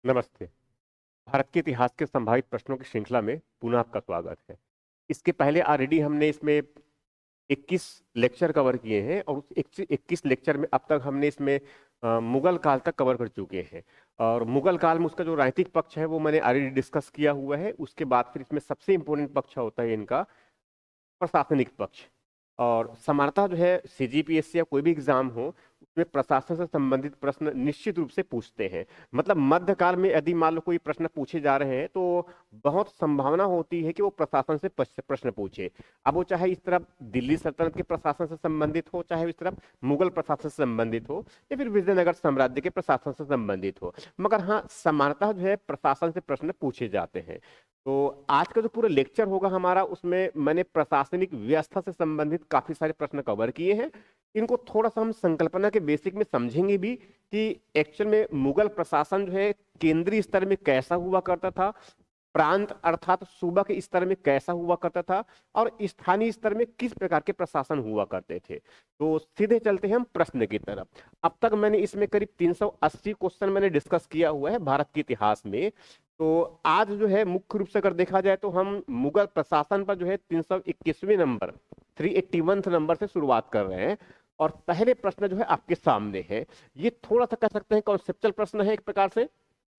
नमस्ते। भारत के इतिहास के संभावित प्रश्नों की श्रृंखला में पुनः आपका स्वागत है। इसके पहले ऑलरेडी हमने इसमें 21 लेक्चर कवर किए हैं और उस 21 लेक्चर में अब तक हमने इसमें मुगल काल तक कवर कर चुके हैं। और मुगल काल में उसका जो राजनीतिक पक्ष है वो मैंने ऑलरेडी डिस्कस किया हुआ है। उसके बाद फिर इसमें सबसे इंपॉर्टेंट पक्ष होता है इनका प्रशासनिक पक्ष। और सामान्यतः जो है सीजीपीएससी या कोई भी एग्जाम हो उसमें प्रशासन से संबंधित प्रश्न निश्चित रूप से पूछते हैं। मतलब मध्यकाल में यदि मान लो कोई प्रश्न पूछे जा रहे हैं तो बहुत संभावना होती है कि वो प्रशासन से प्रश्न पूछे। अब वो चाहे इस तरफ दिल्ली सल्तनत के प्रशासन से संबंधित हो, चाहे इस तरफ मुगल प्रशासन से संबंधित हो, या फिर विजयनगर साम्राज्य के प्रशासन से संबंधित हो। मगर हाँ, सामान्यतः जो है प्रशासन से प्रश्न पूछे जाते हैं। तो आज का जो पूरा लेक्चर होगा हमारा, उसमें मैंने प्रशासनिक व्यवस्था से संबंधित काफी सारे प्रश्न कवर किए हैं। इनको थोड़ा सा हम संकल्पना के बेसिक में समझेंगे भी कि एक्चुअल में मुगल प्रशासन जो है केंद्रीय स्तर में कैसा हुआ करता था, प्रांत अर्थात सूबा के स्तर में कैसा हुआ करता था, और स्थानीय स्तर में किस प्रकार के प्रशासन हुआ करते थे। तो सीधे चलते हैं हम प्रश्न की तरफ। अब तक मैंने इसमें करीब 380 क्वेश्चन मैंने डिस्कस किया हुआ है भारत के इतिहास में। तो आज जो है मुख्य रूप से अगर देखा जाए तो हम मुगल प्रशासन पर जो है 321वें नंबर 381 नंबर से शुरुआत कर रहे हैं। और पहले प्रश्न जो है आपके सामने है। ये थोड़ा सा कह सकते हैं कॉन्सेप्चुअल प्रश्न है, एक प्रकार से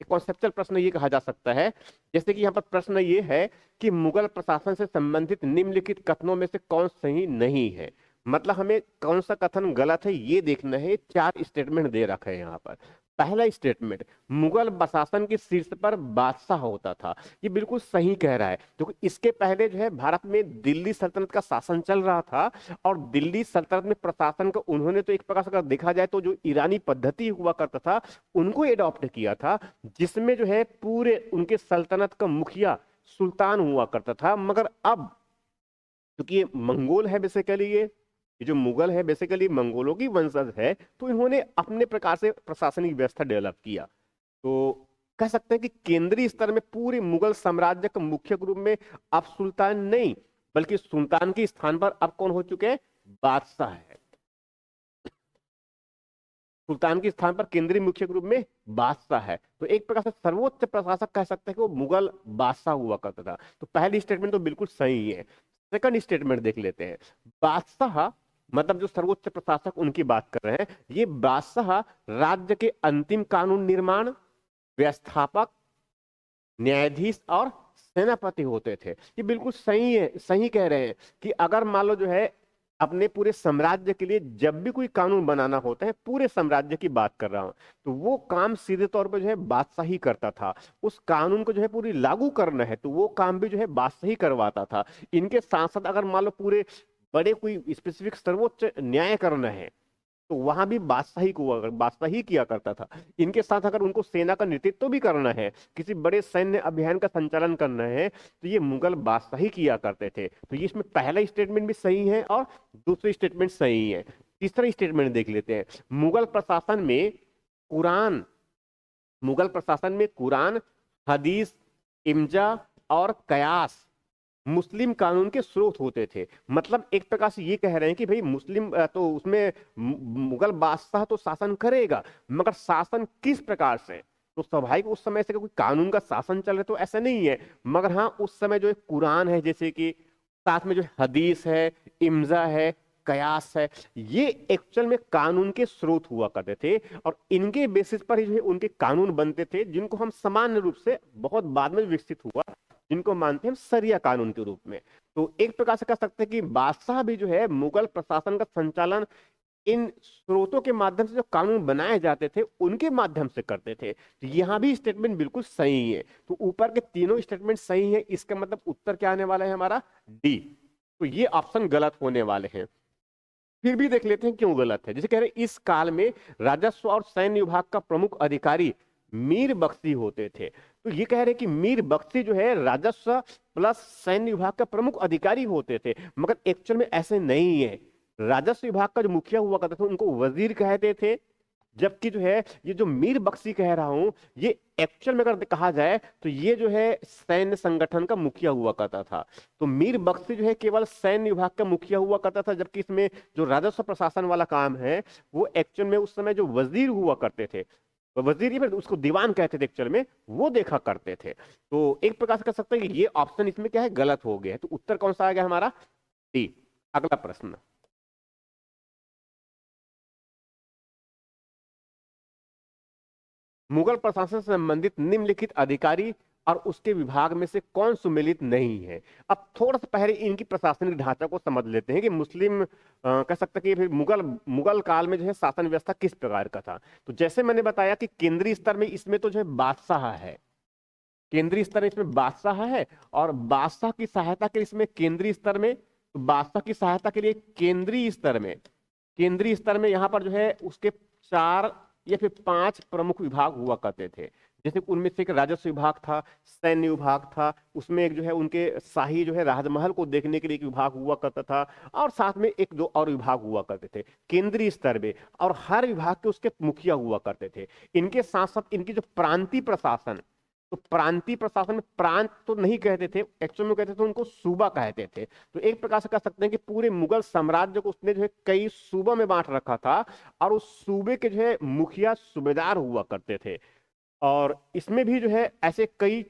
कॉन्सेप्चुअल प्रश्न ये कहा जा सकता है। जैसे कि यहाँ पर प्रश्न ये है कि मुगल प्रशासन से संबंधित निम्नलिखित कथनों में से कौन सही नहीं है। मतलब हमें कौन सा कथन गलत है ये देखना है। 4 स्टेटमेंट दे रखे हैं यहाँ पर। पहला स्टेटमेंट, मुगल प्रशासन के शीर्ष पर बादशाह होता था। ये बिल्कुल सही कह रहा है, क्योंकि इसके पहले जो है भारत में दिल्ली सल्तनत का शासन चल रहा था। और दिल्ली सल्तनत में प्रशासन का उन्होंने तो एक प्रकार से अगर देखा जाए तो जो ईरानी पद्धति हुआ करता था उनको एडॉप्ट किया था, जिसमें जो है पूरे उनके सल्तनत का मुखिया सुल्तान हुआ करता था। मगर अब क्योंकि ये मंगोल है बेसिकली, ये जो मुगल है बेसिकली मंगोलों की वंशज है, तो इन्होंने अपने प्रकार से प्रशासनिक व्यवस्था डेवलप किया। तो कह सकते हैं कि केंद्रीय स्तर में पूरे मुगल साम्राज्य का मुख्य रूप में अब सुल्तान नहीं, बल्कि सुल्तान के स्थान पर अब कौन हो चुके हैं? बादशाह है। सुल्तान के स्थान पर केंद्रीय मुख्य रूप में बादशाह है। तो एक प्रकार से सर्वोच्च प्रशासक कह सकते हैं कि वो मुगल बादशाह हुआ करता था। तो पहली स्टेटमेंट तो बिल्कुल सही है। सेकंड स्टेटमेंट देख लेते हैं। बादशाह मतलब जो सर्वोच्च प्रशासक उनकी बात कर रहे हैं, ये बादशाह राज्य के अंतिम कानून निर्माण, व्यवस्थापक, न्यायाधीश और सेनापति होते थे। ये बिल्कुल सही है, सही कह रहे हैं कि अगर मान लो जो है अपने पूरे साम्राज्य के लिए जब भी कोई कानून बनाना होता है, पूरे साम्राज्य की बात कर रहा हूं, तो वो काम सीधे तौर पर जो है बादशाह ही करता था। उस कानून को जो है पूरी लागू करना है तो वो काम भी जो है बादशाह ही करवाता था। इनके साथ साथ अगर मान लो पूरे बड़े कोई स्पेसिफिक सर्वोच्च न्याय करना है तो वहां भी बादशाह ही किया करता था। इनके साथ अगर उनको सेना का नेतृत्व भी करना है, किसी बड़े सैन्य अभियान का संचालन करना है, तो ये मुगल बादशाह ही किया करते थे। तो ये इसमें पहला स्टेटमेंट भी सही है और दूसरी स्टेटमेंट सही है। तीसरा स्टेटमेंट देख लेते हैं। कुरान मुगल प्रशासन में कुरान, हदीस, इम्जा और कयास मुस्लिम कानून के स्रोत होते थे। मतलब एक प्रकार से ये कह रहे हैं कि भाई मुस्लिम तो उसमें मुगल बादशाह तो शासन करेगा, मगर शासन किस प्रकार से? तो स्वाभाविक उस समय से कोई कानून का शासन चल रहा है तो ऐसा नहीं है। मगर हाँ, उस समय जो है कुरान है, जैसे कि साथ में जो हदीस है, इम्जा है, कयास है, ये एक्चुअल में कानून के स्रोत हुआ करते थे। और इनके बेसिस पर ही जो है उनके कानून बनते थे, जिनको हम सामान्य रूप से बहुत बाद में विकसित हुआ, जिनको मानते हैं हम सरिया कानून के रूप में। तो एक प्रकार से कह सकते हैं कि बादशाह भी जो है मुगल प्रशासन का संचालन इन स्रोतों के माध्यम से जो कानून बनाए जाते थे उनके माध्यम से करते थे। तो यहां भी स्टेटमेंट बिल्कुल सही है। तो ऊपर के तीनों स्टेटमेंट सही है। इसका मतलब उत्तर क्या आने वाला है हमारा? डी। तो ये ऑप्शन गलत होने वाले हैं। फिर भी देख लेते हैं क्यों गलत है। जैसे कह रहे हैं इस काल में राजस्व और सैन्य विभाग का प्रमुख अधिकारी मीर बख्शी होते थे। तो ये कह रहे हैं कि मीर बख्शी जो है राजस्व प्लस सैन्य विभाग का प्रमुख अधिकारी होते थे, मगर एक्चुअल में ऐसे नहीं है। राजस्व विभाग का जो मुखिया हुआ करता था उनको वजीर कहते थे, जबकि जो है ये जो मीर बख्शी कह रहा हूं, ये एक्चुअल में अगर कहा जाए तो ये जो है सैन्य संगठन का मुखिया हुआ करता था। तो मीर बख्शी जो है केवल सैन्य विभाग का मुखिया हुआ करता था, जबकि इसमें जो राजस्व प्रशासन वाला काम है वो एक्चुअल में उस समय जो वजीर हुआ करते थे, वजीर ही फिर उसको दीवान कहते थे एक्चुअल में, वो देखा करते थे। तो एक प्रकार से कह सकते हैं कि ये ऑप्शन इसमें क्या है, गलत हो गया है। तो उत्तर कौन सा आ गया हमारा, डी। अगला प्रश्न, मुगल प्रशासन से संबंधित निम्नलिखित अधिकारी और उसके विभाग में से कौन सुमेलित नहीं है। अब थोड़ा सा पहले इनकी प्रशासनिक ढांचा को समझ लेते हैं कि मुस्लिम कह सकते हैं कि फिर मुगल मुगल काल में जो है शासन व्यवस्था किस प्रकार का था। तो जैसे मैंने बताया कि केंद्रीय स्तर में इसमें तो जो है बादशाह है, केंद्रीय स्तर में इसमें बादशाह है, और बादशाह की सहायता के इसमें केंद्रीय स्तर में, तो बादशाह की सहायता के लिए केंद्रीय स्तर में यहाँ पर जो है उसके 4 या फिर 5 प्रमुख विभाग हुआ करते थे। जैसे उनमें से एक राजस्व विभाग था, सैन्य विभाग था, उसमें एक जो है उनके शाही जो है राजमहल को देखने के लिए एक विभाग हुआ करता था, और साथ में एक दो और विभाग हुआ करते थे केंद्रीय स्तर में, और हर विभाग के उसके मुखिया हुआ करते थे। इनके साथ साथ इनकी जो प्रांतीय प्रशासन, तो प्रांतीय प्रशासन में प्रांत तो नहीं कहते थे एक्चुअल में, कहते थे उनको सूबा कहते थे। तो एक प्रकार से कह सकते हैं कि पूरे मुगल साम्राज्य को उसने जो है कई सूबों में बांट रखा था, और उस सूबे के जो है मुखिया सूबेदार हुआ करते थे। और इसमें भी जो है ऐसे कई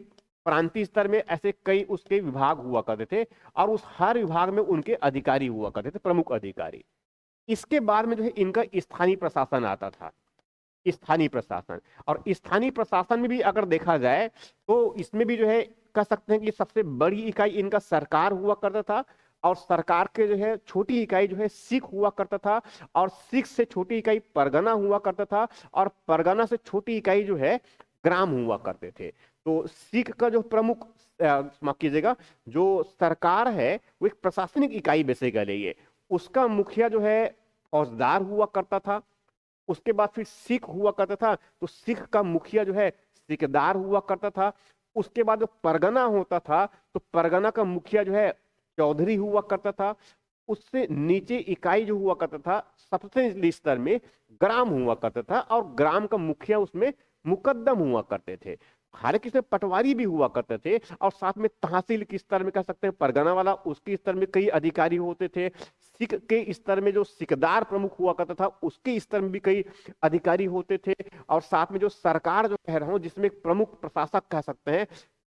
प्रांतीय स्तर में ऐसे कई उसके विभाग हुआ करते थे, और उस हर विभाग में उनके अधिकारी हुआ करते थे, प्रमुख अधिकारी। इसके बाद में जो है इनका स्थानीय प्रशासन आता था, स्थानीय प्रशासन। और स्थानीय प्रशासन में भी अगर देखा जाए तो इसमें भी जो है कह सकते हैं कि सबसे बड़ी इकाई इनका सरकार हुआ करता था, और सरकार के जो है छोटी इकाई जो है सिख हुआ करता था, और सिख से छोटी इकाई परगना हुआ करता था, और परगना से छोटी इकाई जो है ग्राम हुआ करते थे। तो सिख का जो प्रमुख माफ कीजिएगा, जो सरकार है वो एक प्रशासनिक इकाई बेसिकली है, उसका मुखिया जो है फौजदार हुआ करता था। उसके बाद फिर सिख हुआ करता था, तो सिख का मुखिया जो है सिकदार हुआ करता था। उसके बाद जो परगना होता था, तो परगना का मुखिया जो है चौधरी हुआ करता था। उससे नीचे इकाई जो हुआ करता था सबसे निचले स्तर में ग्राम हुआ करता था, और ग्राम का मुखिया उसमें मुकद्दम हुआ करते थे। हालांकि इसमें पटवारी भी हुआ करते थे, और साथ में तहसील के स्तर में कह सकते हैं परगना वाला, उसके स्तर में कई अधिकारी होते थे। सिख के स्तर में जो सिकदार प्रमुख हुआ करता था, उसके स्तर में भी कई अधिकारी होते थे। और साथ में जो सरकार जो कह रहा हूं जिसमें प्रमुख प्रशासक कह सकते हैं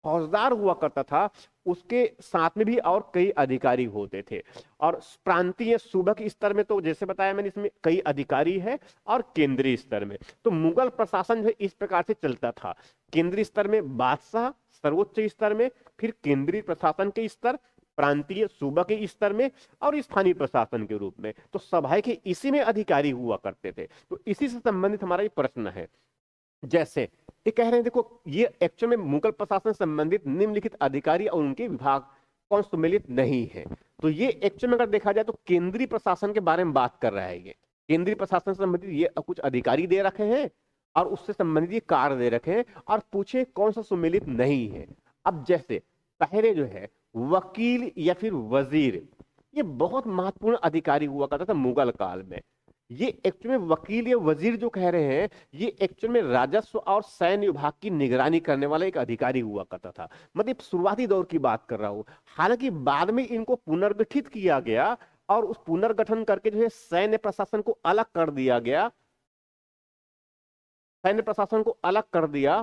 फौजदार हुआ करता था, उसके साथ में भी और कई अधिकारी होते थे। और प्रांतीय सूबा के स्तर में तो जैसे बताया मैंने इसमें कई अधिकारी है, और केंद्रीय स्तर में तो मुगल प्रशासन जो है इस प्रकार से चलता था। केंद्रीय स्तर में बादशाह सर्वोच्च स्तर में, फिर केंद्रीय प्रशासन के स्तर, प्रांतीय सूबा के स्तर में, और स्थानीय प्रशासन के रूप में। तो सभा के इसी में अधिकारी हुआ करते थे। तो इसी से संबंधित हमारा ये प्रश्न है। जैसे ये कह रहे हैं, देखो ये एक्चुअल में मुगल प्रशासन से संबंधित निम्नलिखित अधिकारी और उनके विभाग कौन सम्मिलित नहीं है। तो ये एक्चुअल में अगर देखा जाए तो केंद्रीय प्रशासन के बारे में बात कर रहा है। ये केंद्रीय प्रशासन से संबंधित ये कुछ अधिकारी दे रखे हैं, और उससे संबंधित ये कार्य दे रखे हैं, और पूछे कौन सा सम्मिलित नहीं है। अब जैसे पहले जो है वकील या फिर वजीर, ये बहुत महत्वपूर्ण अधिकारी हुआ करता था मुगल काल में। ये एक्चुअल में वकील या वजीर जो कह रहे हैं, ये एक्चुअल में राजस्व और सैन्य विभाग की निगरानी करने वाला एक अधिकारी हुआ करता था। मतलब शुरुआती दौर की बात कर रहा हूं। हालांकि बाद में इनको पुनर्गठित किया गया, और उस पुनर्गठन करके जो है सैन्य प्रशासन को अलग कर दिया गया, सैन्य प्रशासन को अलग कर दिया,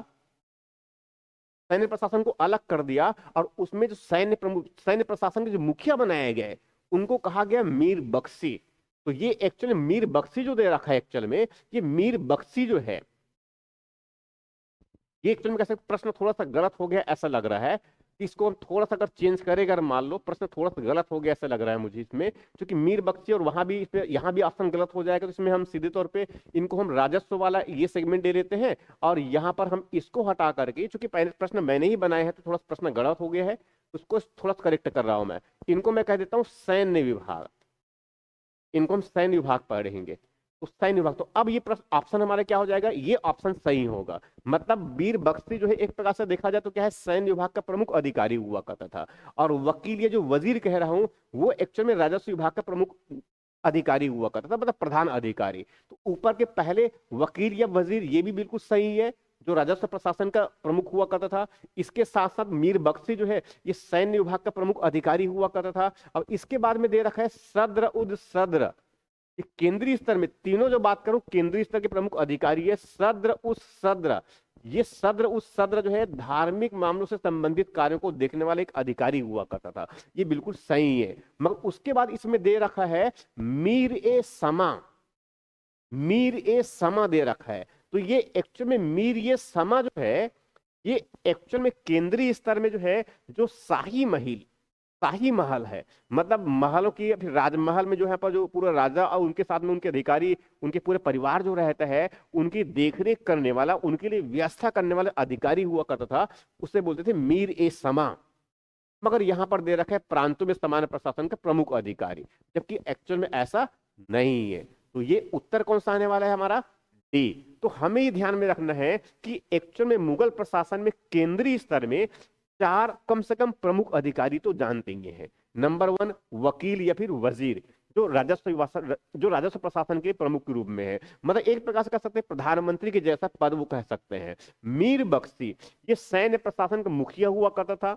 सैन्य प्रशासन को अलग कर दिया। और उसमें जो सैन्य प्रशासन के जो मुखिया बनाए गए, उनको कहा गया मीर बख्शी। तो ये एक्चुअली मीर बख्शी जो दे रखा है एक्चुअल में, ये मीर बख्शी जो है, ये एक्चुअल में कैसे प्रश्न थोड़ा सा गलत हो गया ऐसा लग रहा है। कि इसको हम थोड़ा सा अगर चेंज करें, अगर मान लो प्रश्न थोड़ा सा गलत हो गया ऐसा लग रहा है मुझे इसमें, क्योंकि मीर बख्शी और वहां भी इसमें यहाँ भी ऑप्शन गलत हो जाएगा। तो इसमें हम सीधे तौर पे इनको हम राजस्व वाला ये सेगमेंट दे देते हैं, और यहाँ पर हम इसको हटा करके, चूंकि पहले प्रश्न मैंने ही बनाए हैं तो थोड़ा सा प्रश्न गलत हो गया है, उसको थोड़ा सा करेक्ट कर रहा हूं मैं। इनको मैं कह देता हूँ सैन्य विभाग, इनको हम सैन्य विभाग पढ़ेंगे। तो सैन्य विभाग, तो अब ये प्रश्न ऑप्शन हमारा क्या हो जाएगा, ये ऑप्शन सही होगा। मतलब वीर बख्शी जो है एक प्रकार से देखा जाए तो क्या है, सैन्य विभाग का प्रमुख अधिकारी हुआ करता था। और वकील ये जो वजीर कह रहा हूं, वो एक्चुअल में राजस्व विभाग का प्रमुख अधिकारी हुआ करता था, मतलब प्रधान अधिकारी। तो ऊपर के पहले वकील या वजीर ये भी बिल्कुल सही है, जो राजस्व प्रशासन का प्रमुख हुआ करता था। इसके साथ साथ मीर बख्शी जो है ये सैन्य विभाग का प्रमुख अधिकारी हुआ करता था। और इसके बाद में दे रखा है सद्र उद सद्र, कि केंद्रीय स्तर में तीनों जो बात करूं, केंद्रीय स्तर के प्रमुख अधिकारी है सद्र उस सद्र। ये सद्र उस सद्र जो है धार्मिक मामलों से संबंधित कार्यों को देखने वाला एक अधिकारी हुआ करता था। ये बिल्कुल सही है। मगर उसके बाद इसमें दे रखा है मीर ए समा, मीर ए समा दे रखा है। तो ये एक्चुअल में मीर ये समा जो है, ये एक्चुअल में केंद्रीय स्तर में जो है, जो शाही महल, शाही महल है, मतलब महलों की, फिर राजमहल में जो है पर जो पूरा राजा और उनके साथ में उनके अधिकारी, उनके पूरे परिवार जो रहता है, उनकी देखरेख करने वाला, उनके लिए व्यवस्था करने वाला अधिकारी हुआ करता था, उसे बोलते थे मीर ए समा। मगर यहां पर दे रखा है प्रांतों में सामान्य प्रशासन का प्रमुख अधिकारी, जबकि एक्चुअल में ऐसा नहीं है। तो ये उत्तर कौन सा आने वाला है हमारा, डी। तो हमें ये ध्यान में रखना है कि एक्चुअल में मुगल प्रशासन में केंद्रीय स्तर में चार कम से कम प्रमुख अधिकारी तो जानते ही हैं। नंबर 1 वकील या फिर वजीर, जो राजस्व प्रशासन के प्रमुख के रूप में है, मतलब एक प्रकार से कह सकते हैं प्रधानमंत्री के जैसा पद वो कह सकते हैं। मीर बख्शी ये सैन्य प्रशासन का मुखिया हुआ करता था,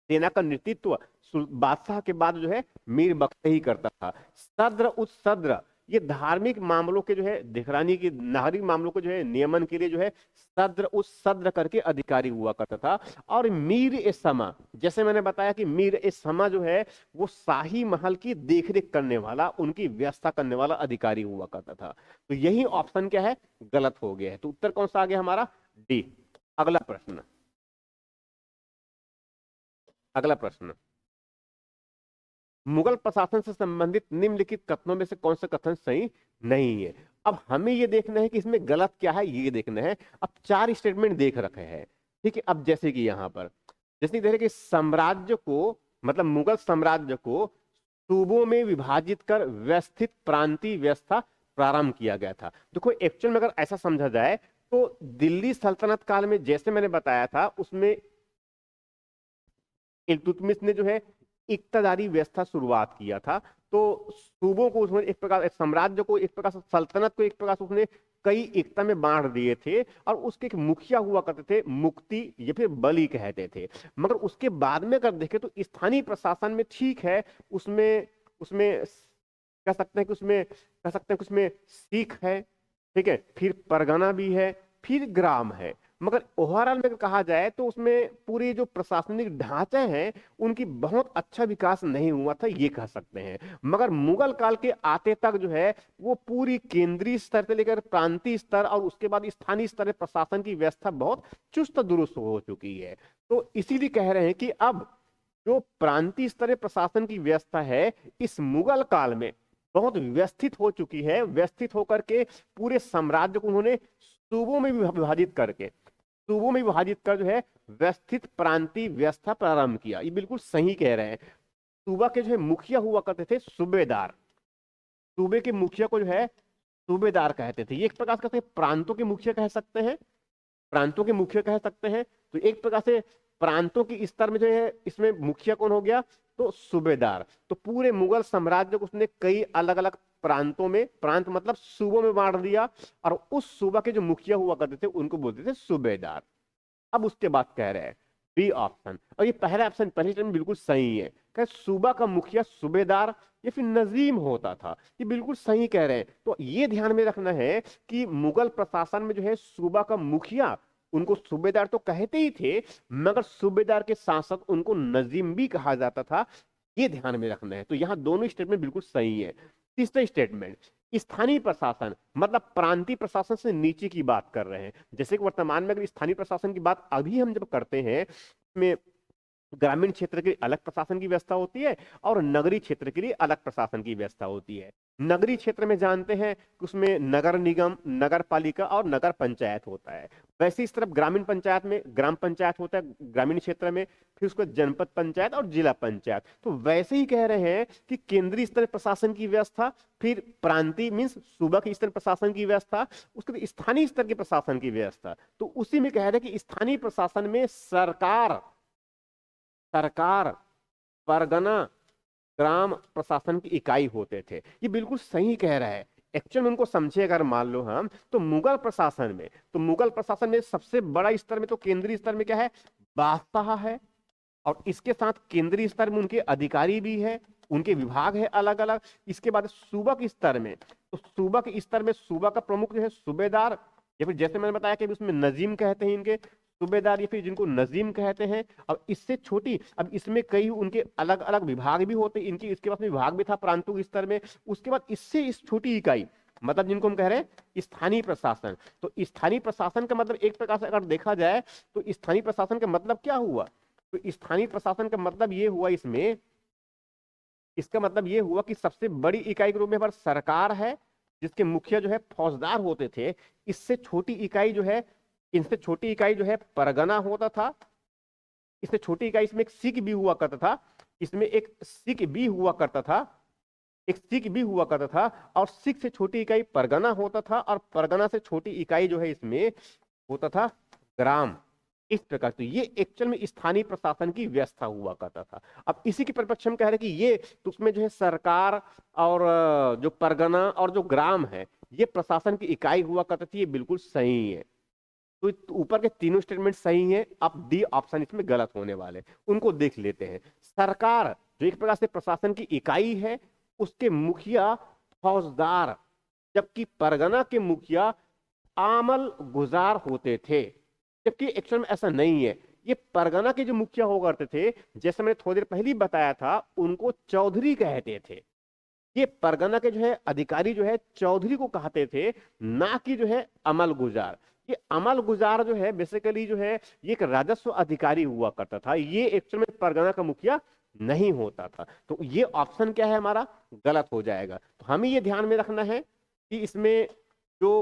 सेना का नेतृत्व बादशाह के बाद जो है मीर बख्शी ही करता था। सद्र उस सद्र ये धार्मिक मामलों के जो है निगरानी की, नागरिक मामलों को जो है नियमन के लिए जो है सद्र उस सद्र करके अधिकारी हुआ करता था। और मीर ए समा, जैसे मैंने बताया कि मीर ए समा जो है वो शाही महल की देखरेख करने वाला, उनकी व्यवस्था करने वाला अधिकारी हुआ करता था। तो यही ऑप्शन क्या है, गलत हो गया है। तो उत्तर कौन सा आ गया हमारा, डी। अगला प्रश्न, अगला प्रश्न, मुगल प्रशासन से संबंधित निम्नलिखित कथनों में से कौन सा कथन सही नहीं है। अब हमें यह देखना है कि इसमें गलत क्या है, ये देखना है। अब चार स्टेटमेंट देख रखे हैं, ठीक है। अब जैसे कि यहां पर जैसे देख रहे कि साम्राज्य को, मतलब मुगल साम्राज्य को सूबों में विभाजित कर व्यवस्थित प्रांतीय व्यवस्था प्रारंभ किया गया था। देखो एक्चुअल में अगर ऐसा समझा जाए तो दिल्ली सल्तनत काल में जैसे मैंने बताया था, उसमें इल्तुतमिश ने जो है इक्तदारी व्यवस्था शुरुआत किया था। तो सूबों को उसमें एक प्रकार, साम्राज्य को एक प्रकार से, सल्तनत को एक प्रकार से उसने कई एकता में बांट दिए थे, और उसके एक मुखिया हुआ करते थे, मुक्ति या फिर बली कहते थे। मगर उसके बाद में अगर देखें तो स्थानीय प्रशासन में ठीक है, उसमें उसमें कह सकते हैं कि उसमें कह सकते हैं कि उसमें सिख है, ठीक है, फिर परगना भी है, फिर ग्राम है। मगर ओवरऑल में कहा जाए तो उसमें पूरी जो प्रशासनिक ढांचे हैं उनकी बहुत अच्छा विकास नहीं हुआ था, ये कह सकते हैं। मगर मुगल काल के आते तक जो है वो पूरी केंद्रीय स्तर से लेकर प्रांतीय स्तर और उसके बाद स्थानीय स्तर में प्रशासन की व्यवस्था बहुत चुस्त दुरुस्त हो चुकी है। तो इसीलिए कह रहे हैं कि अब जो प्रांतीय स्तर प्रशासन की व्यवस्था है इस मुगल काल में बहुत व्यवस्थित हो चुकी है। व्यवस्थित होकर के पूरे साम्राज्य को उन्होंने सूबों में विभाजित करके, सूबों में विभाजित कर जो है व्यवस्थित प्रांतीय व्यवस्था प्रारंभ किया। ये बिल्कुल सही कह रहे हैं। सूबा के जो है मुखिया हुआ करते थे सूबेदार, सूबे के मुखिया को जो है सूबेदार कहते थे। ये एक प्रकार से कहते हैं प्रांतों के मुखिया कह सकते हैं, प्रांतों के मुखिया कह सकते हैं। तो एक प्रकार से प्रांतों की स्तर में जो है इसमें मुखिया कौन हो गया, तो सूबेदार। तो पूरे मुगल साम्राज्य को उसने कई अलग अलग प्रांतों में, प्रांत मतलब सूबों में बांट दिया, और उस सूबा के जो मुखिया हुआ करते थे उनको बोलते थे सूबेदार। अब उसके बाद कह रहे हैं बी ऑप्शन, और ये पहला ऑप्शन पहले टर्म बिल्कुल सही है, कह सूबा का मुखिया सूबेदार या फिर नजीम होता था। ये बिल्कुल सही कह रहे हैं। तो ये ध्यान में रखना है कि मुगल प्रशासन में जो है सूबा का मुखिया, उनको सूबेदार तो कहते ही थे, मगर सूबेदार के साथ साथ उनको नजीम भी कहा जाता था। ये ध्यान में रखना है। तो यहां दोनों स्टेटमेंट बिल्कुल सही है। तीसरा स्टेटमेंट, स्थानीय प्रशासन मतलब प्रांतीय प्रशासन से नीचे की बात कर रहे हैं। जैसे कि वर्तमान में अगर स्थानीय प्रशासन की बात अभी हम जब करते हैं, में ग्रामीण क्षेत्र के लिए अलग प्रशासन की व्यवस्था होती है और नगरीय क्षेत्र के लिए अलग प्रशासन की व्यवस्था होती है। नगरीय क्षेत्र में जानते हैं कि उसमें नगर निगम, नगर पालिका और नगर पंचायत होता है। वैसे इस तरफ ग्रामीण पंचायत में ग्राम पंचायत होता है ग्रामीण क्षेत्र में, फिर उसको जनपद पंचायत और जिला पंचायत। तो वैसे ही कह रहे हैं कि केंद्रीय स्तर प्रशासन की व्यवस्था, फिर प्रांतीय मीन्स सूबा के स्तर प्रशासन की व्यवस्था, उसके बाद स्थानीय स्तर के प्रशासन की व्यवस्था। तो उसी में कह रहे हैं कि स्थानीय प्रशासन में सरकार, सरकार, परगना, ग्राम प्रशासन की इकाई होते थे। ये बिल्कुल सही कह रहा है। एक्चुअल में उनको समझे अगर मान लो हम, तो मुगल प्रशासन में, तो मुगल प्रशासन में सबसे बड़ा स्तर में तो केंद्रीय स्तर में क्या है, बादशाह है, और इसके साथ केंद्रीय स्तर में उनके अधिकारी भी है, उनके विभाग है अलग अलग। इसके बाद सूबा के स्तर में, तो सूबा के स्तर में सूबा का प्रमुख जो है सूबेदार, या फिर जैसे मैंने बताया कि उसमें नजीम कहते हैं इनके, सूबेदार या फिर जिनको नजीम कहते हैं। अब इससे छोटी, अब इसमें कई उनके अलग अलग विभाग भी होते हैं इनकी, इसके पास में विभाग भी था प्रांतों के स्तर में। उसके बाद इससे इस छोटी इकाई, मतलब जिनको हम कह रहे हैं स्थानीय प्रशासन। तो स्थानीय प्रशासन का मतलब एक प्रकार से अगर देखा जाए तो स्थानीय प्रशासन का मतलब क्या हुआ, तो स्थानीय प्रशासन का मतलब ये हुआ इसमें, इसका मतलब ये हुआ कि सबसे बड़ी इकाई के रूप में हमारी सरकार है, जिसके मुखिया जो है फौजदार होते थे। इससे छोटी इकाई जो है, इनसे छोटी इकाई जो है परगना होता था। इससे छोटी इकाई, इसमें एक सिख भी हुआ करता था, इसमें एक सिख भी हुआ करता था, एक सिख भी हुआ करता था। और सिख से छोटी इकाई परगना होता था, और परगना से छोटी इकाई जो है इसमें होता था ग्राम। इस प्रकार से ये एक्चुअल में स्थानीय प्रशासन की व्यवस्था हुआ करता था। अब इसी के परिप्रेक्ष्य हम कह रहे हैं कि ये, तो उसमें जो है सरकार और जो परगना और जो ग्राम है, ये प्रशासन की इकाई हुआ करती थी। ये बिल्कुल सही है। तो ऊपर के तीनों स्टेटमेंट सही हैं। अब डी ऑप्शन इसमें गलत होने वाले, उनको देख लेते हैं। सरकार जो एक प्रकार से प्रशासन की इकाई है, उसके मुखिया फौजदार, जबकि परगना के मुखिया आमल गुजार होते थे। जबकि एक्चुअल में ऐसा नहीं है। ये परगना के जो मुखिया हुआ करते थे, जैसे मैंने थोड़ी देर पहले ही बताया था, उनको चौधरी कहते थे। ये परगना के जो है अधिकारी जो है चौधरी को कहते थे, ना कि जो है अमल गुजार। ये अमल गुजार जो है बेसिकली जो है ये एक राजस्व अधिकारी हुआ करता था। ये एक्चुअल में परगना का मुखिया नहीं होता था। तो ये ऑप्शन क्या है हमारा, गलत हो जाएगा। तो हमें ये ध्यान में रखना है कि इसमें जो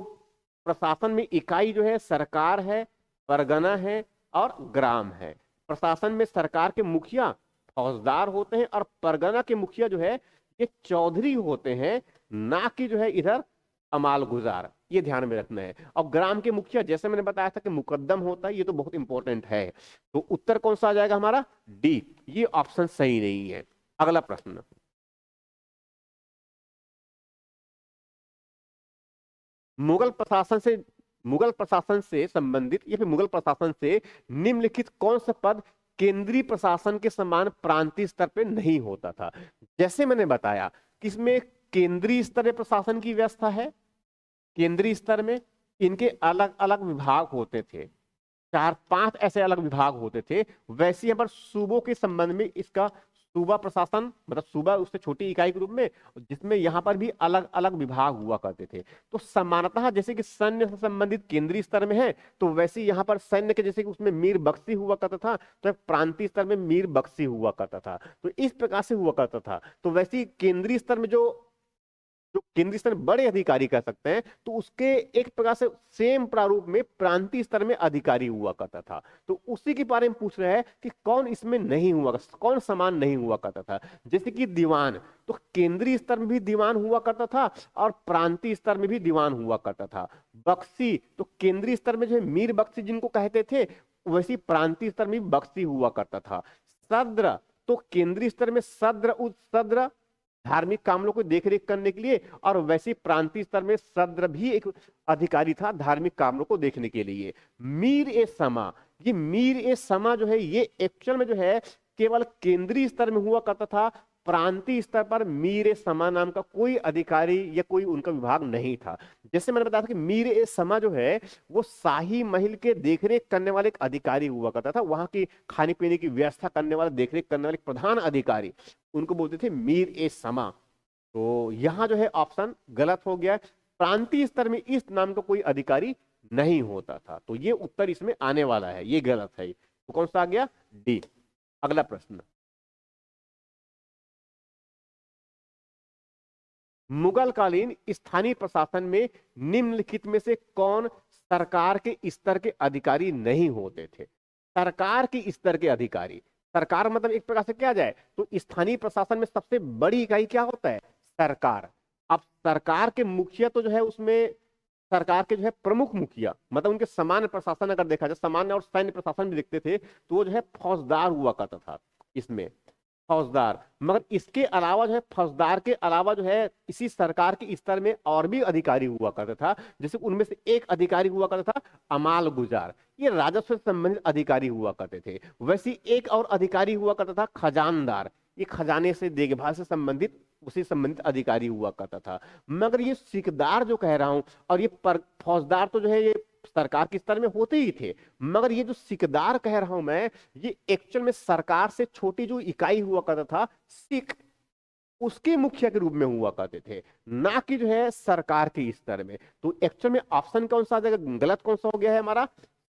प्रशासन में इकाई जो है सरकार है, परगना है और ग्राम है। प्रशासन में सरकार के मुखिया फौजदार होते हैं, और परगना के मुखिया जो है ये चौधरी होते हैं, ना कि जो है इधर अमाल गुजार। ये ध्यान में रखना है। और ग्राम के मुखिया जैसे मैंने बताया था कि मुकद्दम होता है। ये तो बहुत इंपॉर्टेंट है। तो उत्तर कौन सा आ जाएगा हमारा, डी। ये ऑप्शन सही नहीं है। अगला प्रश्न, मुगल प्रशासन से संबंधित या फिर मुगल प्रशासन से निम्नलिखित कौन सा पद केंद्रीय प्रशासन के समान प्रांतीय स्तर पे नहीं होता था। जैसे मैंने बताया कि इसमें केंद्रीय स्तर पे प्रशासन की व्यवस्था है, केंद्रीय स्तर में इनके अलग अलग विभाग होते थे, 4-5 ऐसे अलग विभाग होते थे। वैसे यहाँ पर सूबों के संबंध में इसका सूबा प्रशासन, मतलब सूबा उससे छोटी इकाई के रूप में, जिसमें यहाँ पर भी अलग अलग विभाग हुआ करते थे। तो समानतः जैसे कि सैन्य से संबंधित केंद्रीय स्तर में है, तो वैसे यहाँ पर सैन्य के जैसे कि उसमें मीर बख्शी हुआ करता था, तो प्रांतीय स्तर में मीर बख्शी हुआ करता था। तो इस प्रकार से हुआ करता था। तो वैसे ही केंद्रीय स्तर में जो जो केंद्रीय स्तर में बड़े अधिकारी कह सकते हैं, तो उसके एक प्रकार से सेम प्रारूप में प्रांतीय स्तर में अधिकारी हुआ करता था। तो उसी के बारे में पूछ रहे हैं कि कौन इसमें नहीं हुआ, कौन समान नहीं हुआ करता था। जैसे कि दीवान, तो केंद्रीय स्तर में भी दीवान हुआ करता था और प्रांतीय स्तर में भी दीवान हुआ करता था। बख्शी, तो केंद्रीय स्तर में जो है मीर बख्शी जिनको कहते थे, वैसी प्रांतीय स्तर में भी बख्शी हुआ करता था। सद्र, तो केंद्रीय स्तर में सद्र, उच्च सद्र धार्मिक कामों को देखरेख करने के लिए, और वैसे प्रांतीय स्तर में सद्र भी एक अधिकारी था धार्मिक कामों को देखने के लिए। मीर ए समा, ये मीर ए समा जो है ये एक्चुअल में जो है केवल केंद्रीय स्तर में हुआ करता था। प्रांतीय स्तर पर मीर ए समा नाम का कोई अधिकारी या कोई उनका विभाग नहीं था। जैसे मैंने बताया था कि मीर ए समा जो है वो शाही महल के देखरेख करने वाले एक अधिकारी हुआ करता था, वहां की खाने पीने की व्यवस्था करने वाला, देखरेख करने वाले प्रधान अधिकारी, उनको बोलते थे मीर ए समा। तो यहां जो है ऑप्शन गलत हो गया। प्रांतीय स्तर में इस नाम का कोई अधिकारी नहीं होता था। तो ये उत्तर इसमें आने वाला है, ये गलत है। तो कौन सा आ गया, डी। अगला प्रश्न, मुगल कालीन स्थानीय प्रशासन में निम्नलिखित में से कौन सरकार के स्तर के अधिकारी नहीं होते थे। सरकार के स्तर के अधिकारी, सरकार मतलब एक प्रकार से क्या जाए तो स्थानीय प्रशासन में सबसे बड़ी इकाई क्या होता है, सरकार। अब सरकार के मुखिया तो जो है उसमें सरकार के जो है प्रमुख मुखिया, मतलब उनके सामान्य प्रशासन अगर देखा जाए, सामान्य और सैन्य प्रशासन भी देखते थे, तो वो जो है फौजदार हुआ करता था इसमें, फौजदार। मगर इसके अलावा जो है फौजदार के अलावा जो है इसी सरकार के स्तर में और भी अधिकारी हुआ करता था। जैसे उनमें से एक अधिकारी हुआ करता था अमाल गुजार, ये राजस्व से संबंधित अधिकारी हुआ करते थे। वैसे एक और अधिकारी हुआ करता था खजानदार, ये खजाने से देखभाल से संबंधित उसी संबंधित अधिकारी हुआ करता था। मगर ये सिकदार जो कह रहा हूं, और ये फौजदार तो जो है ये सरकार के स्तर में होते ही थे, मगर ये जो सिकदार कह रहा हूं मैं, ये एक्चुअल में सरकार से छोटी जो इकाई हुआ करता था सिख, उसके मुखिया के रूप में हुआ करते थे, ना कि जो है सरकार के स्तर में। तो एक्चुअल में ऑप्शन कौन सा आ जाएगा, गलत कौन सा हो गया है हमारा,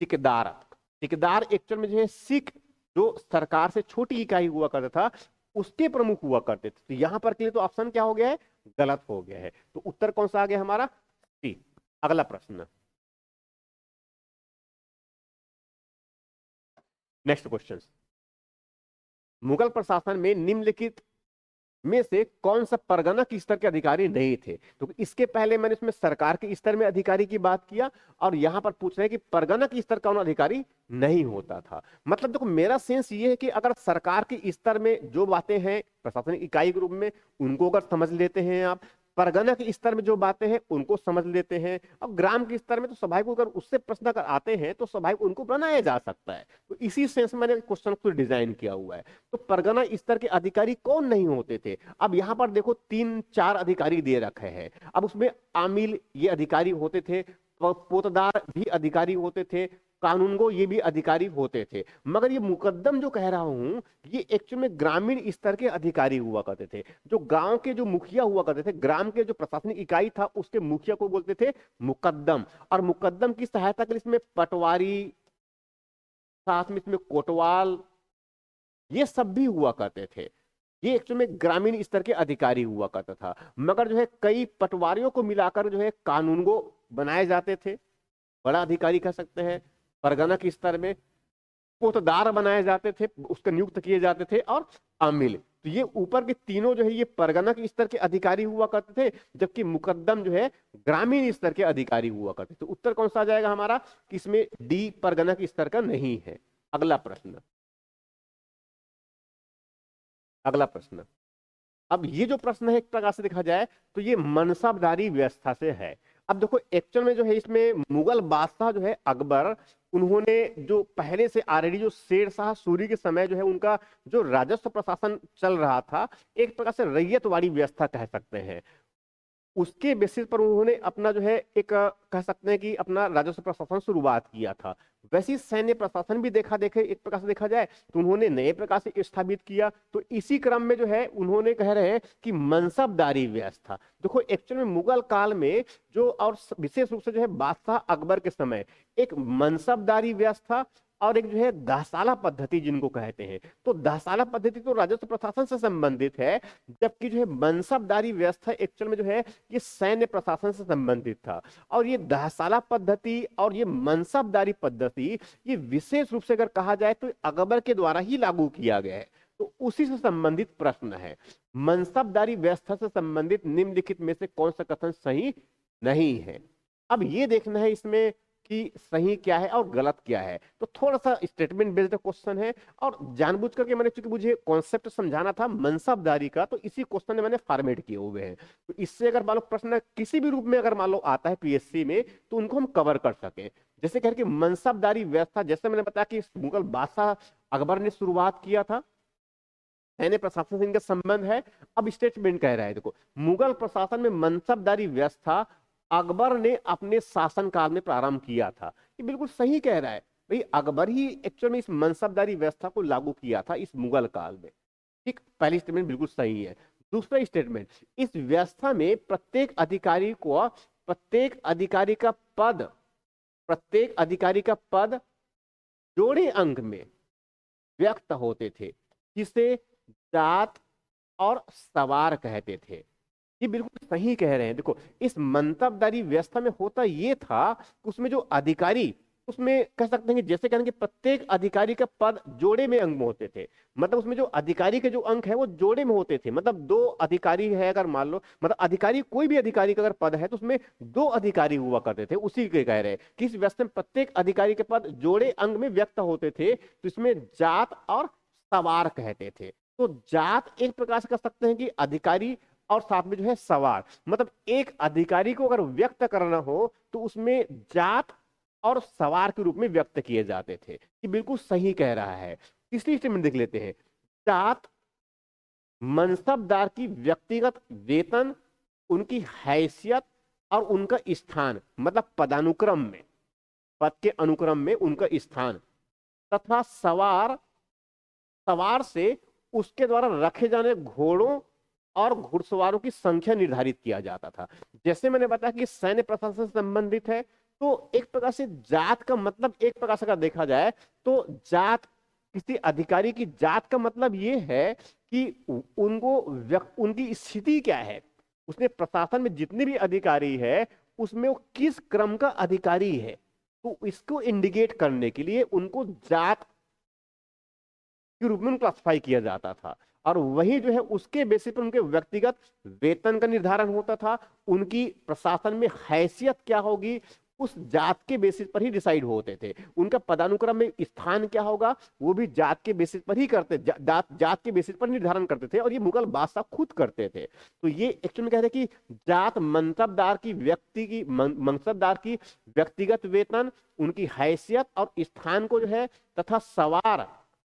ठेकेदार। ठेकेदार एक्चुअल में जो है सिख, जो सरकार से छोटी इकाई हुआ करता था, उसके प्रमुख हुआ करते थे। तो यहां पर के लिए तो ऑप्शन क्या हो गया है, गलत हो गया है। तो उत्तर कौन सा आ गया हमारा, सी। अगला प्रश्न, नेक्स्ट क्वेश्चन। मुगल प्रशासन में निम्नलिखित में से कौन सा परगना के स्तर के अधिकारी नहीं थे। तो इसके पहले मैंने इसमें सरकार के स्तर में अधिकारी की बात किया, और यहां पर पूछ रहे हैं कि परगना के स्तर का कौन अधिकारी नहीं होता था। मतलब देखो मेरा सेंस ये है कि अगर सरकार के स्तर में जो बातें हैं प्रशासनिक इकाई के रूप में, उनको अगर समझ लेते हैं आप, परगना के स्तर में जो बातें हैं उनको समझ लेते हैं, और ग्राम के स्तर में तो स्वाभाविक अगर उससे प्रश्न अगर आते हैं तो स्वाभाविक उनको बनाया जा सकता है। तो इसी सेंस में मैंने क्वेश्चन को डिजाइन किया हुआ है। तो परगना स्तर के अधिकारी कौन नहीं होते थे। अब यहां पर देखो 3-4 अधिकारी दे रखे हैं। अब उसमें आमिल ये अधिकारी होते थे, पोतदार भी अधिकारी होते थे, कानूनगो ये भी अधिकारी होते थे। मगर ये मुकद्दम जो कह रहा हूं, ये एक्चुअल में ग्रामीण स्तर के अधिकारी हुआ करते थे। जो गांव के जो मुखिया हुआ करते थे, ग्राम के जो प्रशासनिक इकाई था उसके मुखिया को बोलते थे मुकद्दम। और मुकद्दम की सहायता के लिए इसमें पटवारी, साथ में इसमें कोतवाल, ये सब भी हुआ करते थे। ये एक्चुअल में ग्रामीण स्तर के अधिकारी हुआ करता था। मगर जो है कई पटवारियों को मिलाकर जो है कानूनगो बनाए जाते थे, बड़ा अधिकारी कह सकते हैं। परगना के स्तर में पोतदार बनाए जाते थे, उसके नियुक्त किए जाते थे, और आमिल। तो ये ऊपर के तीनों जो है ये परगना के स्तर के अधिकारी हुआ करते थे, जबकि मुकद्दम जो है ग्रामीण स्तर के अधिकारी हुआ करते थे। तो उत्तर कौन सा आ जाएगा हमारा, कि इसमें डी परगना के स्तर का नहीं है। अगला प्रश्न, अगला प्रश्न। अब ये जो प्रश्न है एक प्रकार से देखा जाए तो ये मनसबदारी व्यवस्था से है। अब देखो एक्चुअल में जो है इसमें मुगल बादशाह जो है अकबर, उन्होंने जो पहले से ऑलरेडी जो शेर शाह सूरी के समय जो है उनका जो राजस्व प्रशासन चल रहा था, एक प्रकार से रैयतवाड़ी व्यवस्था कह सकते हैं, उसके बेसिस पर उन्होंने अपना जो है एक कह सकते हैं कि अपना राजस्व प्रशासन शुरुआत किया था। वैसे ही सैन्य प्रशासन भी देखा देखे एक प्रकार से देखा जाए तो उन्होंने नए प्रकार से स्थापित किया। तो इसी क्रम में जो है उन्होंने कह रहे हैं कि मनसबदारी व्यवस्था, देखो एक्चुअल में मुगल काल में जो, और विशेष रूप से जो है बादशाह अकबर के समय, एक मनसबदारी व्यवस्था और एक जो है दहसाला पद्धति जिनको कहते हैं। तो दहसाला पद्धति तो राजस्व प्रशासन से संबंधित है, जबकि जो है मनसबदारी व्यवस्था एक्चुअल में जो है ये सैन्य प्रशासन से संबंधित था। और ये दहसाला पद्धति और ये मनसबदारी पद्धति, ये विशेष रूप से अगर कहा जाए तो अकबर के द्वारा ही लागू किया गया है। तो उसी से संबंधित प्रश्न है, मनसबदारी व्यवस्था से संबंधित निम्नलिखित में से कौन सा कथन सही नहीं है। अब ये देखना है इसमें कि सही क्या है और गलत क्या है। तो थोड़ा सा स्टेटमेंट बेस्ड क्वेश्चन है, और जानबूझ करके मैंने, चूंकि मुझे कॉन्सेप्ट समझाना था मनसबदारी का, तो इसी क्वेश्चन में मैंने फॉर्मेट किए हुए हैं। तो इससे अगर मान लो प्रश्न किसी भी रूप में अगर मान लो आता है पीएससी में, तो उनको हम कवर कर सके। जैसे कह कि मनसबदारी व्यवस्था, जैसे मैंने बताया कि मुगल बादशाह अकबर ने शुरुआत किया था, सैन्य प्रशासन से इनका संबंध है। अब स्टेटमेंट कह रहा है, देखो मुगल प्रशासन में मनसबदारी व्यवस्था अकबर ने अपने शासनकाल में प्रारंभ किया था। ये बिल्कुल सही कह रहा है भाई, अकबर ही एक्चुअल में इस मनसबदारी व्यवस्था को लागू किया था इस मुगल काल में। ठीक, पहली स्टेटमेंट बिल्कुल सही है। दूसरा स्टेटमेंट, इस व्यवस्था में प्रत्येक अधिकारी का पद, प्रत्येक अधिकारी का पद जोड़े अंक में व्यक्त होते थे, जिसे जात और सवार कहते थे। ये बिल्कुल सही कह रहे हैं। देखो इस मंतबदारी व्यवस्था में होता ये था कि उसमें जो अधिकारी, उसमें कह सकते हैं कि जैसे कहने कि प्रत्येक अधिकारी का पद जोड़े में अंक में होते थे। मतलब उसमें जो अधिकारी के जो अंक है वो जोड़े में होते थे। मतलब 2 अधिकारी है अगर मान लो, मतलब अधिकारी कोई भी अधिकारी का अगर पद है तो उसमें 2 अधिकारी हुआ करते थे। उसी के कह रहे हैं कि इस व्यवस्था में प्रत्येक अधिकारी के पद जोड़े अंक में व्यक्त होते थे, तो इसमें जात और सवार कहते थे। तो जात एक प्रकार से कह सकते हैं कि अधिकारी, और साथ में जो है सवार, मतलब एक अधिकारी को अगर व्यक्त करना हो तो उसमें जात और सवार के रूप में व्यक्त किए जाते थे। ये बिल्कुल सही कह रहा है। तीसरी स्टेटमेंट देख लेते हैं, जात मनसबदार की व्यक्तिगत वेतन, उनकी हैसियत और उनका स्थान, मतलब पदानुक्रम में, पद के अनुक्रम में उनका स्थान, तथा सवार, सवार से उसके द्वारा रखे जाने घोड़ों और घुड़सवारों की संख्या निर्धारित किया जाता था। जैसे मैंने बताया कि सैन्य प्रशासन से संबंधित है, तो एक प्रकार से जात का मतलब, एक प्रकार से अगर देखा जाए तो जात, किसी अधिकारी की जात का मतलब ये है कि उनको उनकी स्थिति क्या है, उसने प्रशासन में जितने भी अधिकारी है उसमें वो किस क्रम का अधिकारी है, तो इसको इंडिकेट करने के लिए उनको जात के रूप में क्लासिफाई किया जाता था। और वही जो है उसके बेसिस पर उनके व्यक्तिगत वेतन का निर्धारण होता था, उनकी प्रशासन में हैसियत क्या होगी उस जात के बेसिस पर ही डिसाइड होते थे, उनका पदानुक्रम में स्थान क्या होगा वो भी जात के बेसिस पर ही करते, जात के बेसिस पर निर्धारण करते थे, और ये मुगल बादशाह खुद करते थे। तो ये एक्चुअली में कहते हैं कि जात मनसबदार की व्यक्ति की मनसबदार की व्यक्तिगत वेतन, उनकी हैसियत और स्थान को जो है, तथा सवार,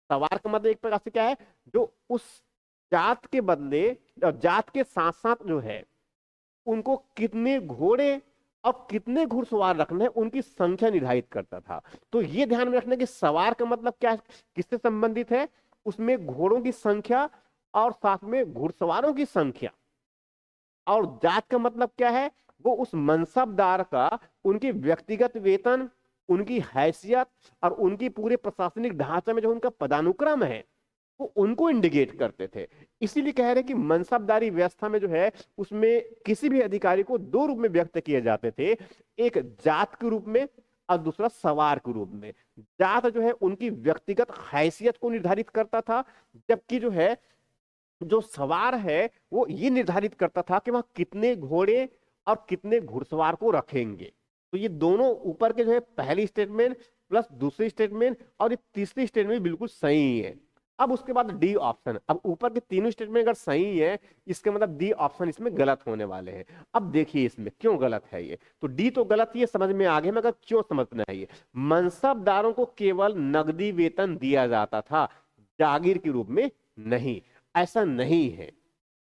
सवार का मतलब एक प्रकार से क्या है, जो उस जात के बदले, जात के साथ साथ जो है उनको कितने घोड़े और कितने घुड़सवार रखने हैं उनकी संख्या निर्धारित करता था। तो ये ध्यान में रखना कि सवार का मतलब क्या है, किससे संबंधित है, उसमें घोड़ों की संख्या और साथ में घुड़सवारों की संख्या, और जात का मतलब क्या है, वो उस मनसबदार का उनके व्यक्तिगत वेतन, उनकी हैसियत और उनकी पूरे प्रशासनिक ढांचे में जो उनका पदानुक्रम है वो उनको इंडिकेट करते थे। इसीलिए कह रहे हैं कि मनसबदारी व्यवस्था में जो है उसमें किसी भी अधिकारी को दो रूप में व्यक्त किए जाते थे, एक जात के रूप में और दूसरा सवार के रूप में। जात जो है उनकी व्यक्तिगत हैसियत को निर्धारित करता था, जबकि जो है जो सवार है वो ये निर्धारित करता था कि वहां कितने घोड़े और कितने घुड़सवार को रखेंगे। तो ये दोनों ऊपर के जो है पहली स्टेटमेंट प्लस दूसरी स्टेटमेंट और ये तीसरी स्टेटमेंट बिल्कुल सही है। अब उसके बाद डी ऑप्शन, अब ऊपर के तीनों स्टेटमेंट अगर सही है इसके मतलब डी ऑप्शन इसमें गलत होने वाले हैं। अब देखिए इसमें क्यों गलत है ये, तो डी तो गलत ही है समझ में आ गया, मगर क्यों समझना है ये, मनसबदारों को केवल नकदी वेतन दिया जाता था, जागीर के रूप में नहीं। ऐसा नहीं है,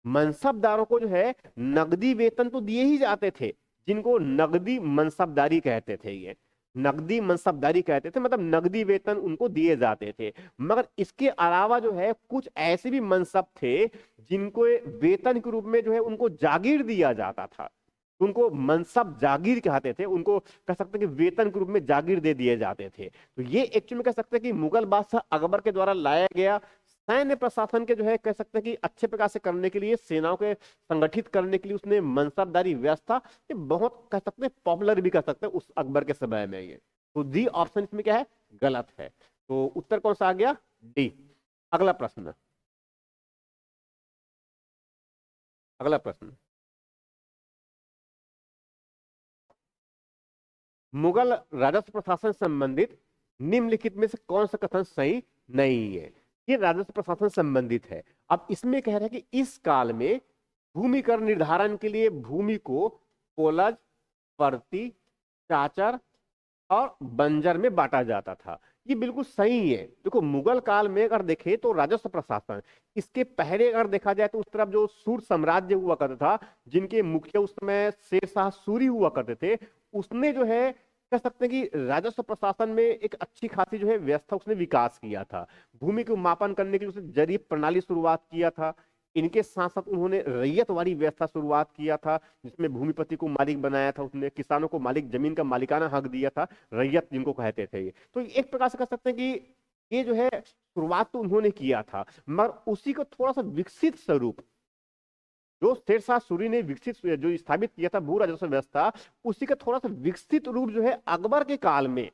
मनसबदारों को जो है नकदी वेतन तो दिए ही जाते थे, जिनको नकदी मनसबदारी कहते थे, ये नकदी मनसबदारी कहते थे, मतलब नकदी वेतन उनको दिए जाते थे। मगर इसके अलावा जो है कुछ ऐसे भी मनसब थे जिनको वेतन के रूप में जो है उनको जागीर दिया जाता था, उनको मनसब जागीर कहते थे, उनको कह सकते हैं कि वेतन के रूप में जागीर दे दिए जाते थे। तो ये एक्चुअली में कह सकते हैं कि मुगल बादशाह अकबर के द्वारा लाया गया सैन्य प्रशासन के जो है कह सकते हैं कि अच्छे प्रकार से करने के लिए, सेनाओं के संगठित करने के लिए उसने मनसबदारी व्यवस्था ये बहुत कह सकते हैं पॉपुलर भी कह सकते हैं उस अकबर के समय में ये। तो डी ऑप्शन इसमें क्या है, गलत है। तो उत्तर कौन सा आ गया, डी। अगला प्रश्न, अगला प्रश्न, मुगल राजस्व प्रशासन से संबंधित निम्नलिखित में से कौन सा कथन सही नहीं है। ये राजस्व प्रशासन से संबंधित है। अब इसमें कह रहे हैं कि इस काल में भूमि कर निर्धारण के लिए भूमि को पोलज, परती, चाचर और बंजर में बांटा जाता था। ये बिल्कुल सही है। देखो मुगल काल में अगर देखें तो राजस्व प्रशासन, इसके पहले अगर देखा जाए तो उस तरफ जो सूर साम्राज्य हुआ करता था, जिनके मुखिया उस समय शेरशाह सूरी हुआ करते थे, उसने जो है कह सकते हैं कि राजस्व प्रशासन में एक अच्छी खासी जो है व्यवस्था उसने विकास किया था। भूमि को मापन करने के लिए उसने जरीब प्रणाली शुरुआत किया था। इनके साथ साथ उन्होंने रैयत वाली व्यवस्था शुरुआत किया था, जिसमें भूमिपति को मालिक बनाया था, उसने किसानों को मालिक, जमीन का मालिकाना हक दिया था, रैयत जिनको कहते थे ये। तो एक प्रकार से कह सकते हैं कि ये जो है शुरुआत तो उन्होंने किया था, मगर उसी को थोड़ा सा विकसित स्वरूप जो शेरशाह सूरी ने विकसित जो स्थापित किया था भू राजस्व व्यवस्था, उसी का थोड़ा सा विकसित रूप जो है अकबर के काल में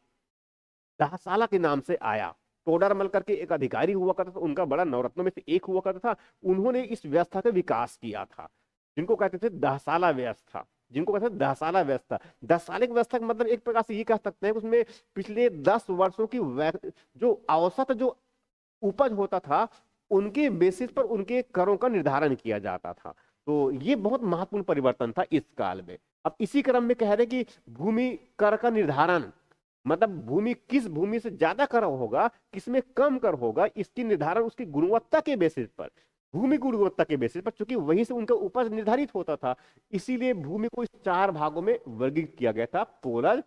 दाहसाला के नाम से आया। टोडरमल करके एक अधिकारी हुआ करता था, उनका बड़ा नवरत्नों में से एक हुआ करता था, उन्होंने इस व्यवस्था का विकास किया था, जिनको कहते थे दहसाला व्यवस्था, जिनको कहते थे दहसाला व्यवस्था। दहसाले की व्यवस्था का मतलब एक प्रकार से ये कह सकते हैं कि उसमें पिछले 10 वर्षों की जो औसत जो उपज होता था उनके बेसिस पर उनके करों का निर्धारण किया जाता था। तो ये बहुत महत्वपूर्ण परिवर्तन था इस काल में। अब इसी क्रम में कह रहे कि भूमि कर का निर्धारण, मतलब भूमि किस भूमि से ज्यादा कर होगा, किसमें कम कर होगा, इसकी निर्धारण उसकी गुणवत्ता के बेसिस पर, भूमि की गुणवत्ता के बेसिस पर, चूंकि वहीं से उनका उपज निर्धारित होता था, इसीलिए भूमि को इस 4 भागों में वर्गीकृत किया गया था, पोलज,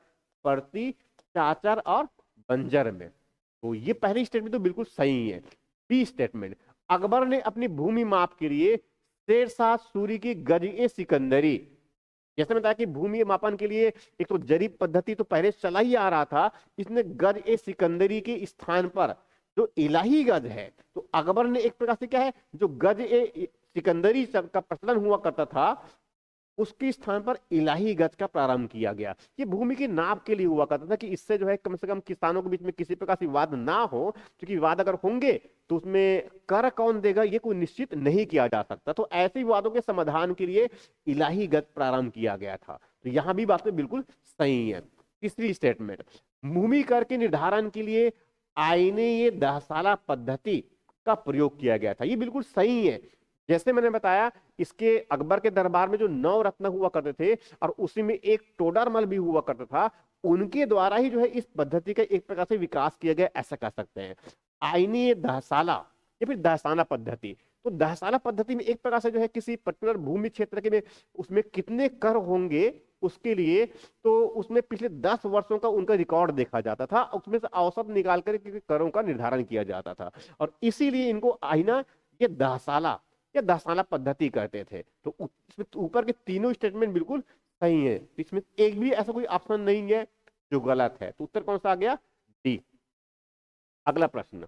परती, चाचर और बंजर में। तो ये पहली स्टेटमेंट तो बिल्कुल सही है। बी स्टेटमेंट, अकबर ने अपनी भूमि माप के लिए शेरशाह सूरी की गज-ए सिकंदरी, जैसे बताया कि भूमि मापन के लिए एक तो जरीब पद्धति तो पहले चला ही आ रहा था, इसने गज-ए सिकंदरी के स्थान पर जो इलाही गज है, तो अकबर ने एक प्रकार से क्या है, जो गज-ए सिकंदरी का प्रचलन हुआ करता था, उसके स्थान पर इलाही गज का प्रारंभ किया गया। ये भूमि की नाप के लिए हुआ करता था कि इससे जो है कम से कम किसानों के बीच में किसी प्रकार से विवाद ना हो, क्योंकि विवाद अगर होंगे तो उसमें कर कौन देगा ये कोई निश्चित नहीं किया जा सकता। तो ऐसे विवादों के समाधान के लिए इलाही गज प्रारंभ किया गया था। तो यहां भी बात बिल्कुल सही है। तीसरी स्टेटमेंट, भूमि कर के निर्धारण के लिए आईने दहसाला पद्धति का प्रयोग किया गया था, ये बिल्कुल सही है। जैसे मैंने बताया, इसके अकबर के दरबार में जो 9 रत्न हुआ करते थे और उसी में एक टोडरमल भी हुआ करता था, उनके द्वारा ही जो है इस पद्धति का एक प्रकार से विकास किया गया, ऐसा कह सकते हैं। आईनी दहसाला या फिर दहसाना पद्धति, तो दहसाला पद्धति में एक प्रकार से जो है किसी पर्टिकुलर भूमि क्षेत्र के में उसमें कितने कर होंगे उसके लिए, तो उसमें पिछले 10 वर्षों का उनका रिकॉर्ड देखा जाता था, उसमें से औसत निकाल कर करों का निर्धारण किया जाता था, और इसीलिए इनको आईना ये दहसाला या दहसाना पद्धति कहते थे। तो इसमें ऊपर के तीनों स्टेटमेंट बिल्कुल सही है, इसमें एक भी ऐसा कोई ऑप्शन नहीं है जो गलत है। तो उत्तर कौन सा आ गया? डी। अगला प्रश्न,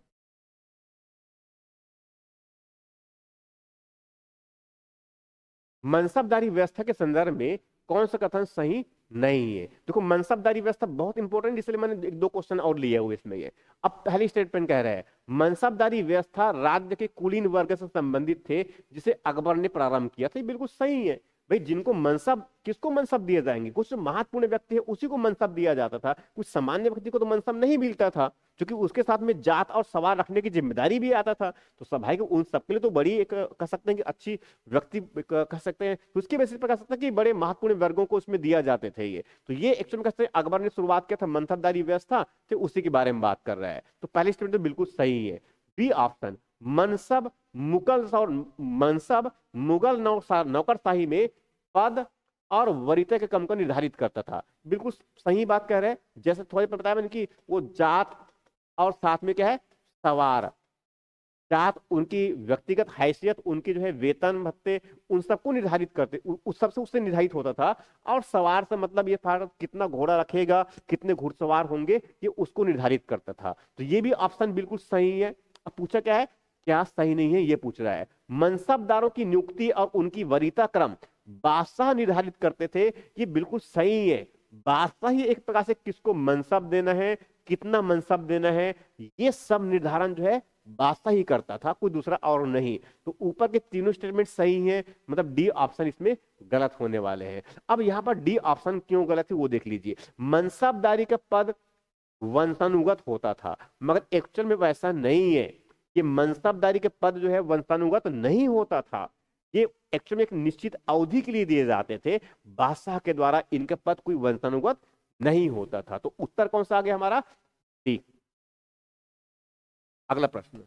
मनसबदारी व्यवस्था के संदर्भ में कौन सा कथन सही नहीं है? देखो, मनसबदारी व्यवस्था बहुत इंपॉर्टेंट, इसलिए मैंने एक दो क्वेश्चन और लिए हुए इसमें। ये अब पहली स्टेटमेंट कह रहे हैं मनसबदारी व्यवस्था राज्य के कुलीन वर्ग से संबंधित थे जिसे अकबर ने प्रारंभ किया था। ये बिल्कुल सही है भाई। जिनको मनसब, किसको मनसब दिए जाएंगे? कुछ महत्वपूर्ण व्यक्ति है उसी को मनसब दिया जाता था, कुछ सामान्य व्यक्ति को तो मनसब नहीं मिलता था, क्योंकि उसके साथ में जात और सवाल रखने की जिम्मेदारी भी आता था। तो स्वाभाविक उन सबके लिए तो बड़ी एक कह सकते हैं कि अच्छी व्यक्ति कह सकते हैं, तो उसके बेसिस पर कह सकते हैं कि बड़े महत्वपूर्ण वर्गों को उसमें दिया जाते थे ये। तो ये एक्चुअली कहते हैं अकबर ने शुरुआत किया था मनसबदारी व्यवस्था, तो उसी के बारे में बात कर रहा है। तो पहली स्टेटमेंट तो बिल्कुल सही है, बी ऑप्शन। मनसब मुगल और मनसब मुगल नौकरशाही में पद और वरीयता के क्रम को निर्धारित करता था, बिल्कुल सही बात कह रहे हैं। जैसे थोड़ी पर बताया मैंने कि वो जात और साथ में क्या है, सवार, जात, उनकी व्यक्तिगत हैसियत, उनकी जो है वेतन भत्ते, उन सबको निर्धारित करते, उस सबसे उससे निर्धारित होता था। और सवार से मतलब ये था कितना घोड़ा रखेगा, कितने घुड़सवार होंगे, ये उसको निर्धारित करता था। तो ये भी ऑप्शन बिल्कुल सही है। अब पूछा क्या है, क्या सही नहीं है ये पूछ रहा है। मनसबदारों की नियुक्ति और उनकी वरीयता क्रम बादशाह निर्धारित करते थे, ये बिल्कुल सही है। बादशाह ही एक प्रकार से किसको मनसब देना है, कितना मनसब देना है, ये सब निर्धारण जो है बादशाह ही करता था, कोई दूसरा और नहीं। तो ऊपर के तीनों स्टेटमेंट सही हैं, मतलब डी ऑप्शन इसमें गलत होने वाले हैं। अब यहां पर डी ऑप्शन क्यों गलत है वो देख लीजिए। मनसबदारी का पद वंशानुगत होता था, मगर एक्चुअल में वैसा नहीं है। ये मनसबदारी के पद जो है वंशानुगत नहीं होता था, ये एक्चुअल में एक निश्चित अवधि के लिए दिए जाते थे, बादशाह के द्वारा इनके पद कोई वंशानुगत नहीं होता था। तो उत्तर कौन सा आ गया हमारा? डी। अगला प्रश्न,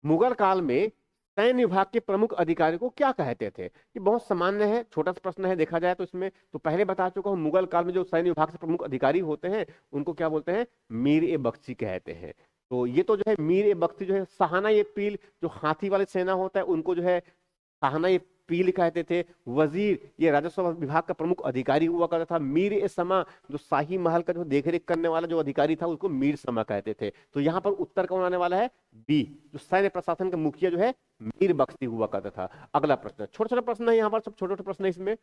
मुगल काल में सैन्य विभाग के प्रमुख अधिकारी को क्या कहते थे? ये बहुत सामान्य है, छोटा सा प्रश्न है देखा जाए तो। इसमें तो पहले बता चुका हूं, मुगल काल में जो सैन्य विभाग से प्रमुख अधिकारी होते हैं उनको क्या बोलते हैं? मीर ए बख्शी कहते हैं। तो ये तो जो है मीर ए बख्शी जो है, सहाना ये पील जो हाथी वाली सेना होता है उनको जो है सहाना ये पील कहते थे। वजीर ये राजस्व विभाग का प्रमुख अधिकारी हुआ करता था। मीर ए समा जो शाही महल का जो देखरेख करने वाला जो अधिकारी था उसको मीर समा कहते थे। तो यहाँ पर उत्तर कौन आने वाला है? बी, जो सैन्य प्रशासन का मुखिया जो है मीर बख्शी हुआ करता था। अगला प्रश्न, छोटा छोटा प्रश्न है यहाँ पर, सब छोटे छोटे प्रश्न है इसमें,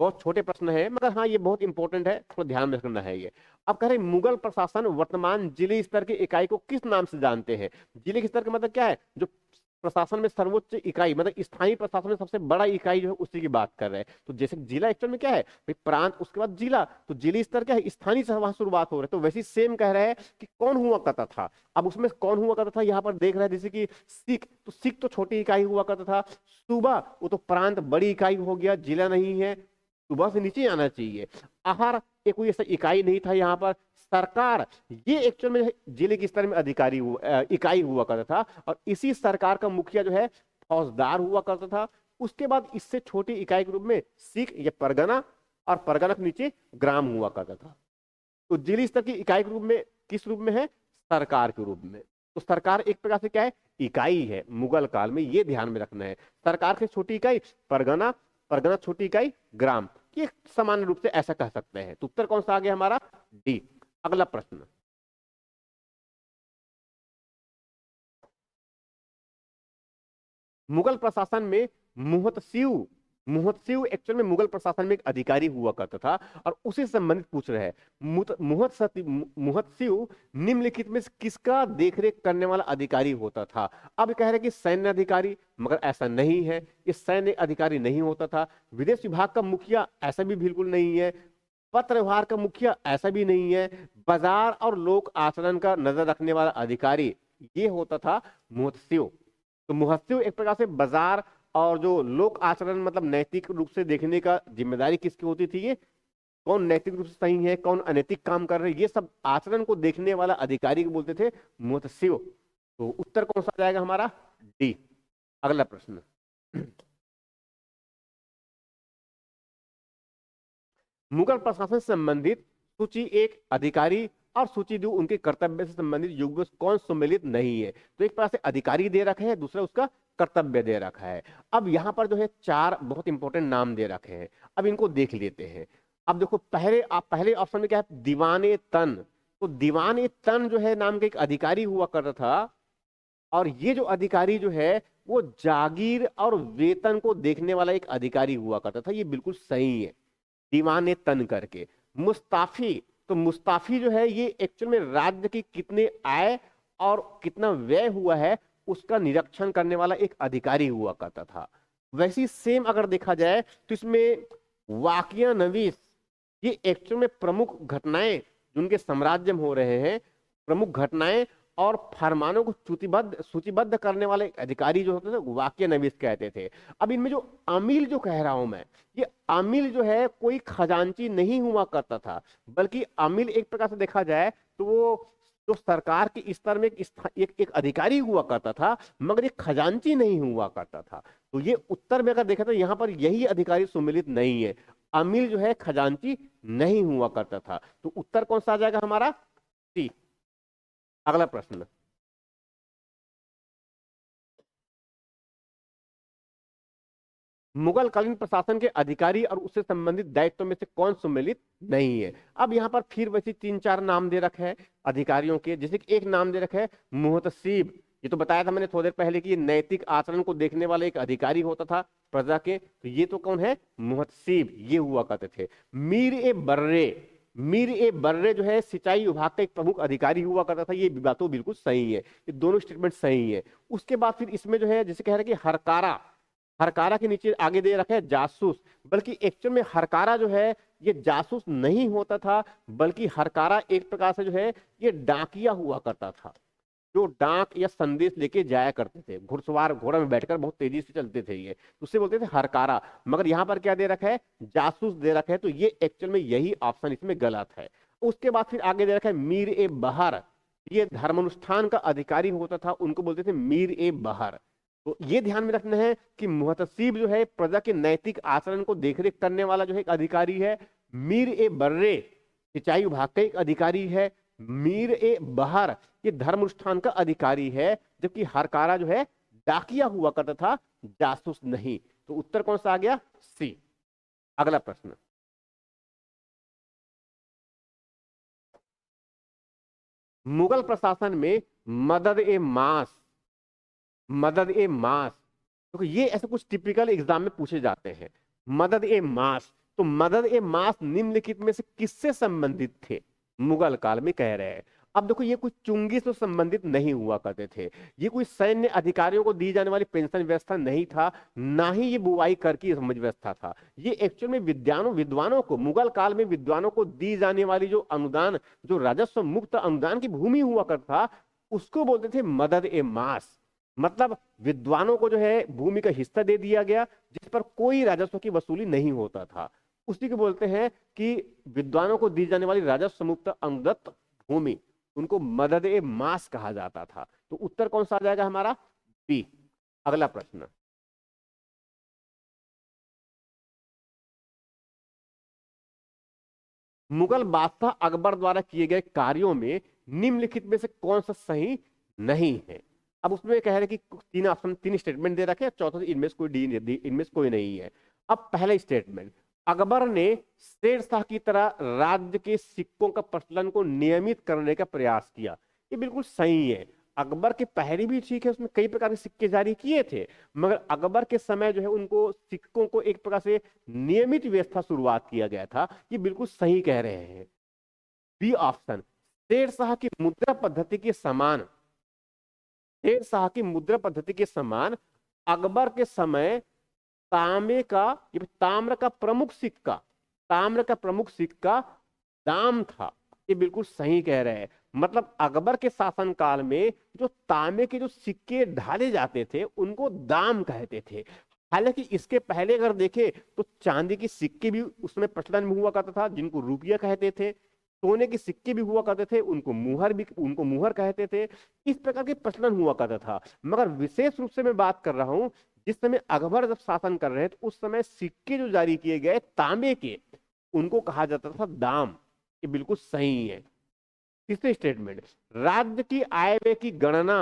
बहुत छोटे प्रश्न है, मगर हाँ ये बहुत इंपॉर्टेंट है, थोड़ा ध्यान में रखना है ये। अब कह रहे मुगल प्रशासन वर्तमान जिले स्तर की इकाई को किस नाम से जानते हैं? जिले के स्तर का मतलब क्या है? जो प्रशासन में सर्वोच्च इकाई, मतलब स्थानीय प्रशासन में सबसे बड़ा इकाई जो है उसी की बात कर रहे हैं। तो जैसे जिला एक्चुअल में क्या है भाई, प्रांत, उसके बाद जिला, तो जिले स्तर क्या है, स्थानीय से वहां शुरुआत हो रही है। तो वैसे सेम कह रहे हैं कि कौन हुआ करता था। अब उसमें कौन हुआ करता था यहाँ पर देख रहे हैं, जैसे कि सिख, तो सिख तो छोटी इकाई हुआ करता था। सूबा वो तो प्रांत बड़ी इकाई हो गया, जिला नहीं है, सुबह से नीचे आना चाहिए। आहार ये कोई ऐसा इकाई नहीं था यहाँ पर। सरकार, ये एक्चुअल में जिले के स्तर में अधिकारी इकाई हुआ करता था, और इसी सरकार का मुखिया जो है फौजदार हुआ करता था। उसके बाद इससे छोटी इकाई के रूप में सिख या परगना, और परगना के नीचे ग्राम हुआ करता था। तो जिले स्तर की इकाई के रूप में किस रूप में है? सरकार के रूप में। तो सरकार एक प्रकार से क्या है? इकाई है मुगल काल में, ये ध्यान में रखना है। सरकार से छोटी इकाई परगना, परगना छोटी इकाई ग्राम, ये सामान्य रूप से ऐसा कह सकते हैं। तो उत्तर कौन सा आ गया हमारा? डी। अगला प्रश्न, मुगल प्रशासन में मुहतसिव, मुहतसिव एक्चुअल में मुगल प्रशासन में एक अधिकारी हुआ करता था, और उसी से संबंधित पूछ रहे हैं। मुहतसिव निम्नलिखित में से किसका देखरेख करने वाला अधिकारी होता था? अब कह रहे कि सैन्य अधिकारी, मगर ऐसा नहीं है, ये सैन्य अधिकारी नहीं होता था। विदेश विभाग का मुखिया, ऐसा भी बिल्कुल नहीं है। पत्र व्यवहार का मुखिया, ऐसा भी नहीं है। बाजार और लोक आचरण का नजर रखने वाला अधिकारी, ये होता था मुहतसिव। तो मुहस्सिव एक प्रकार से बाजार और जो लोक आचरण, मतलब नैतिक रूप से देखने का जिम्मेदारी किसकी होती थी? ये कौन नैतिक रूप से सही है, कौन अनैतिक काम कर रहे हैं, ये सब आचरण को देखने वाला अधिकारी को बोलते थे मुहतसिव। तो उत्तर कौन सा जाएगा हमारा? डी। अगला प्रश्न, मुगल प्रशासन से संबंधित सूची एक अधिकारी और सूची दो उनके कर्तव्य से संबंधित युग में कौन सम्मिलित नहीं है? तो एक प्रकार से अधिकारी दे रखे हैं, दूसरा उसका कर्तव्य दे रखा है। अब यहाँ पर जो है चार बहुत इंपॉर्टेंट नाम दे रखे हैं, अब इनको देख लेते हैं। अब देखो पहले ऑप्शन में क्या है? दीवाने तन। तो दीवाने तन जो है नाम का एक अधिकारी हुआ करता था, और ये जो अधिकारी जो है वो जागीर और वेतन को देखने वाला एक अधिकारी हुआ करता था। ये बिल्कुल सही है, दीवाने तन करके। मुस्ताफी, तो मुस्ताफी जो है ये एक्चुअल में राज्य की कितने आय और कितना व्यय हुआ है उसका निरीक्षण करने वाला एक अधिकारी हुआ करता था। वैसी सेम अगर देखा जाए तो इसमें वाकिया नवीस, ये एक्चुअल में प्रमुख घटनाएं जिनके साम्राज्य में हो रहे हैं, प्रमुख घटनाएं और फरमानों को सूचीबद्ध करने वाले अधिकारी जो होते थे वाकिया नवीस कहते थे। अब इनमें जो अमील जो कह रहा हूं मैं, ये अमील जो है कोई खजांची नहीं हुआ करता था, बल्कि अमील एक प्रकार से देखा जाए तो वो जो सरकार के स्तर में एक अधिकारी हुआ करता था, मगर ये खजांची नहीं हुआ करता था। तो ये उत्तर में अगर देखा तो यहाँ पर यही अधिकारी सम्मिलित नहीं है। अमील जो है खजांची नहीं हुआ करता था। तो उत्तर कौन सा आ जाएगा हमारा? सी। अगला प्रश्न, मुगल कालीन प्रशासन के अधिकारी और उससे संबंधित दायित्वों में से कौन सम्मिलित नहीं है? अब यहाँ पर फिर वैसे तीन चार नाम दे रखे हैं अधिकारियों के, जैसे कि एक नाम दे रखे है मुहतसीब। ये तो बताया था मैंने थोड़ी देर पहले कि ये नैतिक आचरण को देखने वाला एक अधिकारी होता था प्रजा के। तो ये तो कौन है? मुहतसीब, ये हुआ करते थे। मीर ए बर्रे, मीर ए बर्रे जो है सिंचाई विभाग का एक प्रमुख अधिकारी हुआ करता था। ये बात तो बिल्कुल सही है, ये दोनों स्टेटमेंट सही है। उसके बाद फिर इसमें जो है जैसे कह रहे हैं कि हरकारा, हरकारा के नीचे आगे दे रखा है जासूस, बल्कि एक्चुअल में हरकारा जो है ये जासूस नहीं होता था, बल्कि हरकारा एक प्रकार से जो है ये डाकिया हुआ करता था, जो डाक या संदेश लेके जाया करते थे। घुड़सवार घोड़ा में बैठकर बहुत तेजी से चलते थे, ये उससे बोलते थे हरकारा। मगर यहाँ पर क्या दे रखा है? जासूस दे रखा है। तो ये एक्चुअल में यही ऑप्शन इसमें गलत है। उसके बाद फिर आगे दे रखा है मीर ए बहर, ये धर्मानुष्ठान का अधिकारी होता था, उनको बोलते थे मीर ए बहर। तो ये ध्यान में रखना है कि मुहतसीब जो है प्रजा के नैतिक आचरण को देखरेख करने वाला जो है एक अधिकारी है। मीर ए बर्रे सिंचाई विभाग का एक अधिकारी है। मीर ए बहर ये धर्म अनुष्ठान का अधिकारी है, जबकि हरकारा जो है डाकिया हुआ करता था, जासूस नहीं। तो उत्तर कौन सा आ गया? सी। अगला प्रश्न, मुगल प्रशासन में मदद ए मास, मदद ए मास, तो ये ऐसे कुछ टिपिकल एग्जाम में पूछे जाते हैं। मदद ए मास, तो मदद ए मास निम्नलिखित में से किससे संबंधित थे? मुगल काल में कह रहे हैं। अब देखो ये कोई चुंगी से संबंधित नहीं हुआ करते थे, ये कोई सैन्य अधिकारियों को दी जाने वाली पेंशन व्यवस्था नहीं था, ना ही ये बुवाई कर की समझ व्यवस्था था। ये एक्चुअल में विद्वानों को, मुगल काल में विद्वानों को दी जाने वाली जो अनुदान, जो राजस्व मुक्त अनुदान की भूमि हुआ करता था, उसको बोलते थे मदद ए मास। मतलब विद्वानों को जो है भूमि का हिस्सा दे दिया गया, जिस पर कोई राजस्व की वसूली नहीं होता था। उसी को बोलते हैं कि विद्वानों को दी जाने वाली राजस्व मुक्त अनुदत्त भूमि, उनको मदद ए मास कहा जाता था। तो उत्तर कौन सा आ जाएगा हमारा? बी। अगला प्रश्न, मुगल बादशाह अकबर द्वारा किए गए कार्यों में निम्नलिखित में से कौन सा सही नहीं है? अब उसमें कह रहे कि तीन ऑप्शन, तीन स्टेटमेंट दे रखे हैं, चौथा इनमें से कोई डी, इनमें से कोई नहीं है। अब पहला स्टेटमेंट, अकबर ने शेर शाह की तरह राज्य के सिक्कों का प्रचलन को नियमित करने का प्रयास किया। ये बिल्कुल सही है। अकबर के पहले भी ठीक है, उसने कई प्रकार के सिक्के जारी किए थे, मगर अकबर के समय जो है उनको सिक्कों को एक प्रकार से नियमित व्यवस्था शुरुआत किया गया था। ये बिल्कुल सही कह रहे हैं। बी ऑप्शन, शेर शाह की मुद्रा पद्धति के समान, शेर शाह की मुद्रा पद्धति के समान अकबर के समय तांबे का, ये ताम्र का प्रमुख सिक्का, ताम्र का प्रमुख सिक्का दाम था। ये बिल्कुल सही कह रहे हैं। मतलब अकबर के शासन काल में जो तांबे के जो सिक्के ढाले जाते थे उनको दाम कहते थे। हालांकि इसके पहले अगर देखे तो चांदी के सिक्के भी उसमें प्रचलन में हुआ करता था, जिनको रुपया कहते थे। सोने के सिक्के भी हुआ करते थे, उनको मुहर कहते थे। इस प्रकार के प्रचलन हुआ करता था। मगर विशेष रूप से मैं बात कर रहा हूं, जिस समय अकबर जब शासन कर रहे थे उस समय सिक्के जो जारी किए गए तांबे के, उनको कहा जाता था दाम। ये बिल्कुल सही है। तीसरे स्टेटमेंट, राज्य की आय व्यय की गणना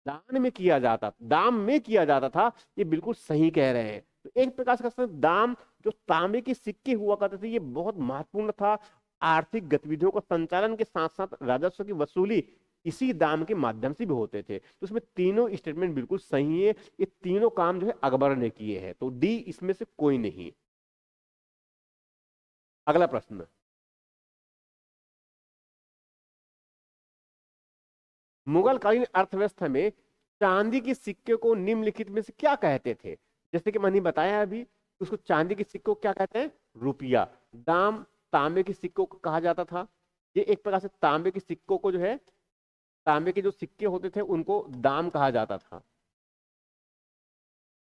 दान में किया जाता, दाम में किया जाता था। ये बिल्कुल सही कह रहे हैं। तो एक प्रकार से दाम, जो तांबे के सिक्के हुआ करते थे, ये बहुत महत्वपूर्ण था। आर्थिक गतिविधियों को संचालन के साथ साथ राजस्व की वसूली इसी दाम के माध्यम से भी होते थे। तो इसमें तीनों स्टेटमेंट बिल्कुल सही है। ये तीनों काम जो है अकबर ने किए हैं। तो डी इसमें से कोई नहीं। अगला प्रश्न, मुगल कालीन अर्थव्यवस्था में चांदी के सिक्के को निम्नलिखित में से क्या कहते थे? जैसे कि मैंने बताया अभी, उसको चांदी के सिक्के को क्या कहते हैं? रुपया। दाम तांबे के सिक्कों को कहा जाता था। ये एक प्रकार से तांबे के सिक्कों को जो है, तांबे के जो सिक्के होते थे उनको दाम कहा जाता था,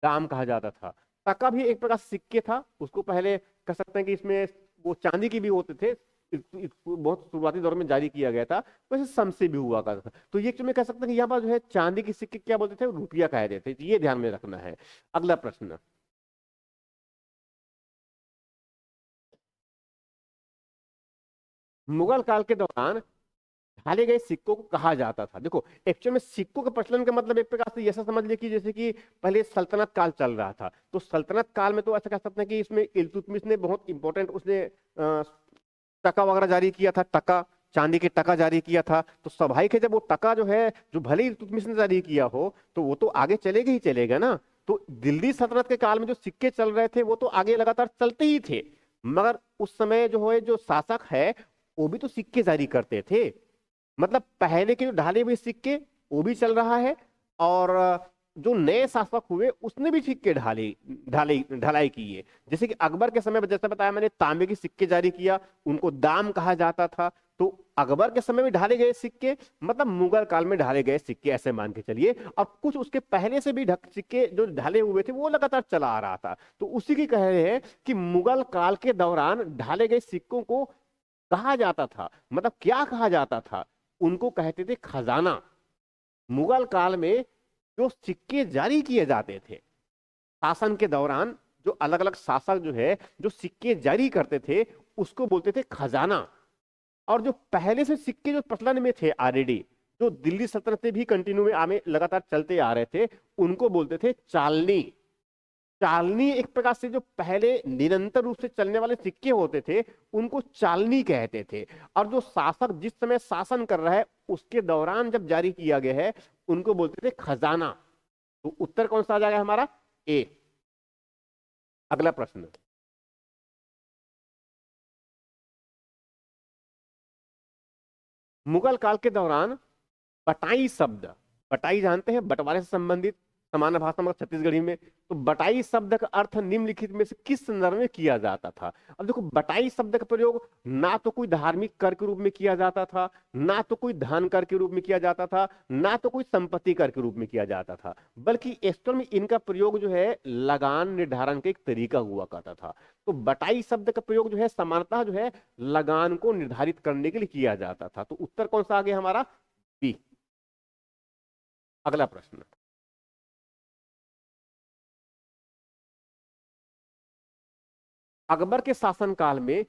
दाम कहा जाता था। टका भी एक प्रकार से सिक्के था, उसको पहले कह सकते हैं कि इसमें वो चांदी के भी होते थे, बहुत शुरुआती दौर में जारी किया गया था। वैसे सम से भी हुआ करता था। तो ये मैं कह सकता हूँ कि यहाँ पर जो है चांदी के सिक्के क्या बोलते थे? रुपया कहते थे। तो ये ध्यान में रखना है। अगला प्रश्न, मुगल काल के दौरान ढाले गए सिक्कों को कहा जाता था। देखो एक्चुअल में सिक्कों के प्रचलन का मतलब एक प्रकार से ऐसा समझ लिया कि जैसे कि पहले सल्तनत काल चल रहा था, तो सल्तनत काल में तो ऐसा कह सकते हैं कि इसमें इल्तुतमिश ने बहुत इंपॉर्टेंट, उसने टका वगैरह जारी किया था, टका, चांदी के टका जारी किया था। तो स्वाभाविक है जब वो टका जो है, जो भले ही इल्तुतमिश ने जारी किया हो, तो वो तो आगे चलेगा ही चलेगा ना। तो दिल्ली सल्तनत के काल में जो सिक्के चल रहे थे वो तो आगे लगातार चलते ही थे। मगर उस समय जो है जो शासक है वो भी तो सिक्के जारी करते थे। मतलब पहले के जो ढाले हुए सिक्के वो भी चल रहा है, और जो नए शासक हुए उसने भी सिक्के ढाले ढाले ढलाई की है। जैसे कि अकबर के समय में जैसा बताया मैंने, तांबे के सिक्के जारी किया, उनको दाम कहा जाता था। तो अकबर के समय में ढाले गए सिक्के मतलब मुगल काल में ढाले गए सिक्के, ऐसे मान के चलिए। और कुछ उसके पहले से भी सिक्के जो ढाले हुए थे वो लगातार चला आ रहा था। तो उसी की कह रहे हैं कि मुगल काल के दौरान ढाले गए सिक्कों को कहा जाता था, मतलब क्या कहा जाता था? उनको कहते थे खजाना। मुगल काल में जो सिक्के जारी किए जाते थे शासन के दौरान, जो अलग अलग शासक जो है जो सिक्के जारी करते थे उसको बोलते थे खजाना। और जो पहले से सिक्के जो प्रचलन में थे ऑलरेडी, जो दिल्ली सल्तनत से भी कंटिन्यू में आगे लगातार चलते आ रहे थे, उनको बोलते थे चालनी। चालनी एक प्रकार से जो पहले निरंतर रूप से चलने वाले सिक्के होते थे उनको चालनी कहते थे। और जो शासक जिस समय शासन कर रहा है उसके दौरान जब जारी किया गया है उनको बोलते थे खजाना। तो उत्तर कौन सा आ जाएगा हमारा? ए। अगला प्रश्न, मुगल काल के दौरान बटाई शब्द, बटाई जानते हैं, बंटवारे से संबंधित सामान्य भाषा में छत्तीसगढ़ी में। तो बटाई शब्द का अर्थ निम्नलिखित में से किस संदर्भ में किया जाता था? अब देखो, बटाई शब्द का प्रयोग ना तो कोई धार्मिक कर के रूप में किया जाता था, ना तो कोई धन कर के रूप में किया जाता था, ना तो कोई संपत्ति कर के रूप में किया जाता था, बल्कि एक्चुअल में इनका प्रयोग जो है लगान निर्धारण का एक तरीका हुआ करता था। तो बटाई शब्द का प्रयोग जो है सामान्यतः जो है लगान को निर्धारित करने के लिए किया जाता था। तो उत्तर कौन सा आ गया हमारा? बी। अगला प्रश्न, अकबर के शासनकाल में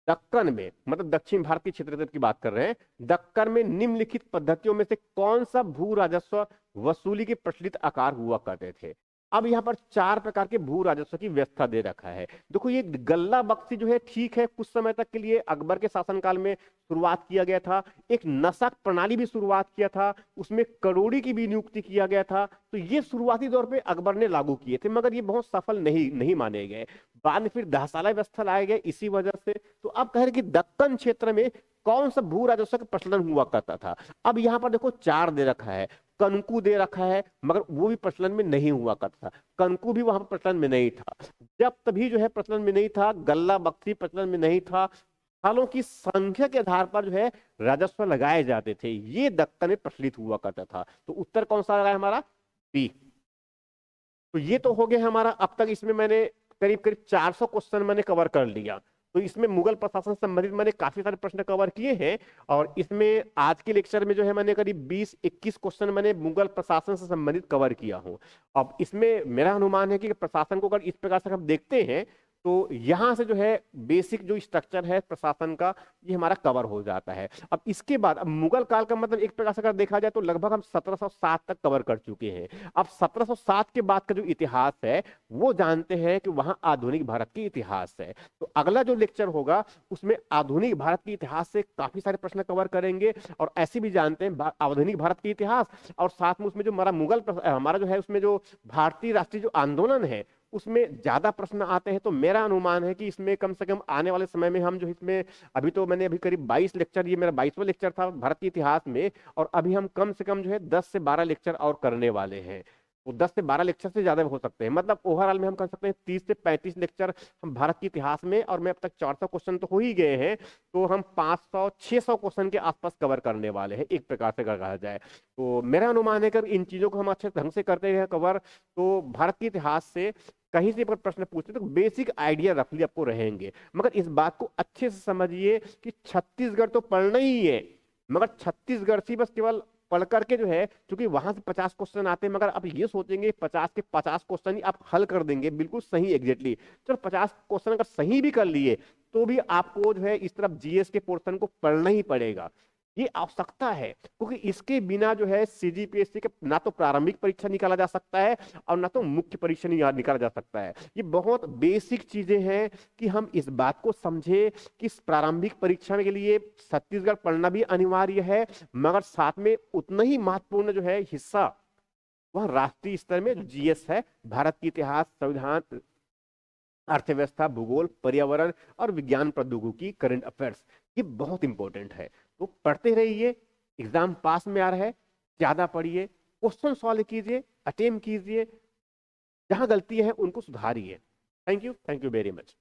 दक्कन में, मतलब दक्षिण भारत के क्षेत्र की बात कर रहे हैं, दक्कन में निम्नलिखित पद्धतियों में से कौन सा भू राजस्व वसूली के प्रचलित आकार हुआ करते थे? अब यहाँ पर 4 प्रकार के भू राजस्व की व्यवस्था दे रखा है। देखो, ये गल्ला बख्शी जो है ठीक है, कुछ समय तक के लिए अकबर के शासनकाल में शुरुआत किया गया था। एक नसक प्रणाली भी शुरुआत किया था, उसमें करोड़ी की भी नियुक्ति किया गया था। तो ये शुरुआती दौर पे अकबर ने लागू किए थे, मगर ये बहुत सफल नहीं माने गए। बाद में फिर दहसाला व्यवस्था लाए गए इसी वजह से। तो अब कह रहे कि दक्कन क्षेत्र में कौन सा भू राजस्व का प्रचलन हुआ करता था? अब यहाँ पर देखो 4 दे रखा है, कनकू दे रखा है, मगर वो भी प्रचलन में नहीं हुआ करता था। कनकू भी वहां पर प्रचलन में नहीं था। जब तभी जो है प्रचलन में नहीं था, गल्ला बख्शी प्रचलन में नहीं था। सालों की संख्या के आधार पर जो है राजस्व लगाए जाते थे, ये दक्कन में प्रचलित हुआ करता था। तो उत्तर कौन सा रहा है हमारा? बी। तो ये तो हो गया हमारा। अब तक इसमें मैंने करीब करीब 400 क्वेश्चन मैंने कवर कर लिया। तो इसमें मुगल प्रशासन से संबंधित मैंने काफी सारे प्रश्न कवर किए हैं, और इसमें आज के लेक्चर में जो है मैंने करीब 20-21 क्वेश्चन मैंने मुगल प्रशासन से संबंधित कवर किया हूं। अब इसमें मेरा अनुमान है कि प्रशासन को अगर इस प्रकार से हम देखते हैं, तो यहां से जो है बेसिक जो स्ट्रक्चर है प्रशासन का, ये हमारा कवर हो जाता है। अब इसके बाद, अब मुगल काल का मतलब एक प्रकार से अगर देखा जाए तो लगभग हम 1707 तक कवर कर चुके हैं। अब 1707 के बाद का जो इतिहास है वो जानते हैं कि वहां आधुनिक भारत की इतिहास है। तो अगला जो लेक्चर होगा उसमें आधुनिक भारत के इतिहास से काफी सारे प्रश्न कवर करेंगे, और ऐसे भी जानते हैं आधुनिक भारत के इतिहास, और साथ में उसमें जो हमारा जो है उसमें जो भारतीय राष्ट्रीय जो आंदोलन है उसमें ज्यादा प्रश्न आते हैं। तो मेरा अनुमान है कि इसमें कम से कम आने वाले समय में हम जो इसमें, अभी तो मैंने अभी करीब 22 लेक्चर, ये मेरा 22वां लेक्चर था भारत के इतिहास में, और अभी हम कम से कम जो है 10 से 12 लेक्चर और करने वाले हैं। वो 10 से 12 लेक्चर से ज्यादा हो सकते हैं, मतलब ओवरऑल में हम कर सकते हैं 30 से 35 लेक्चर हम भारत के इतिहास में, और मैं अब तक 400 क्वेश्चन तो हो ही गए हैं, तो हम 500-600 क्वेश्चन के आसपास कवर करने वाले हैं एक प्रकार से कहा जाए। तो मेरा अनुमान है कि इन चीजों को हम अच्छे ढंग से करते हैं कवर, तो भारत के इतिहास से कहीं से अगर प्रश्न पूछते तो बेसिक आइडिया रफली आपको रहेंगे। मगर इस बात को अच्छे से समझिए कि छत्तीसगढ़ तो पढ़ना ही है, मगर छत्तीसगढ़ से बस केवल पढ़ करके जो है, क्योंकि वहां से 50 क्वेश्चन आते हैं, मगर आप ये सोचेंगे 50 के 50 क्वेश्चन ही आप हल कर देंगे बिल्कुल सही एग्जैक्टली। चलो 50 क्वेश्चन अगर सही भी कर लिए तो भी आपको जो है इस तरफ जीएस के पोर्शन को पढ़ना ही पड़ेगा, ये आवश्यकता है। क्योंकि इसके बिना जो है सीजीपीएससी के ना तो प्रारंभिक परीक्षा निकाला जा सकता है और ना तो मुख्य परीक्षा निकाला जा सकता है। ये बहुत बेसिक चीजें हैं कि हम इस बात को समझे कि प्रारंभिक परीक्षा के लिए छत्तीसगढ़ पढ़ना भी अनिवार्य है, मगर साथ में उतना ही महत्वपूर्ण जो है हिस्सा वह राष्ट्रीय स्तर में जो जीएस है, भारत की इतिहास, संविधान, अर्थव्यवस्था, भूगोल, पर्यावरण और विज्ञान प्रौद्योगिकी, करंट अफेयर्स, ये बहुत इंपॉर्टेंट है। तो पढ़ते रहिए, एग्जाम पास में आ रहा है, ज्यादा पढ़िए, क्वेश्चन सॉल्व कीजिए, अटेम्प्ट कीजिए, जहां गलती है उनको सुधारिए। Thank you very much.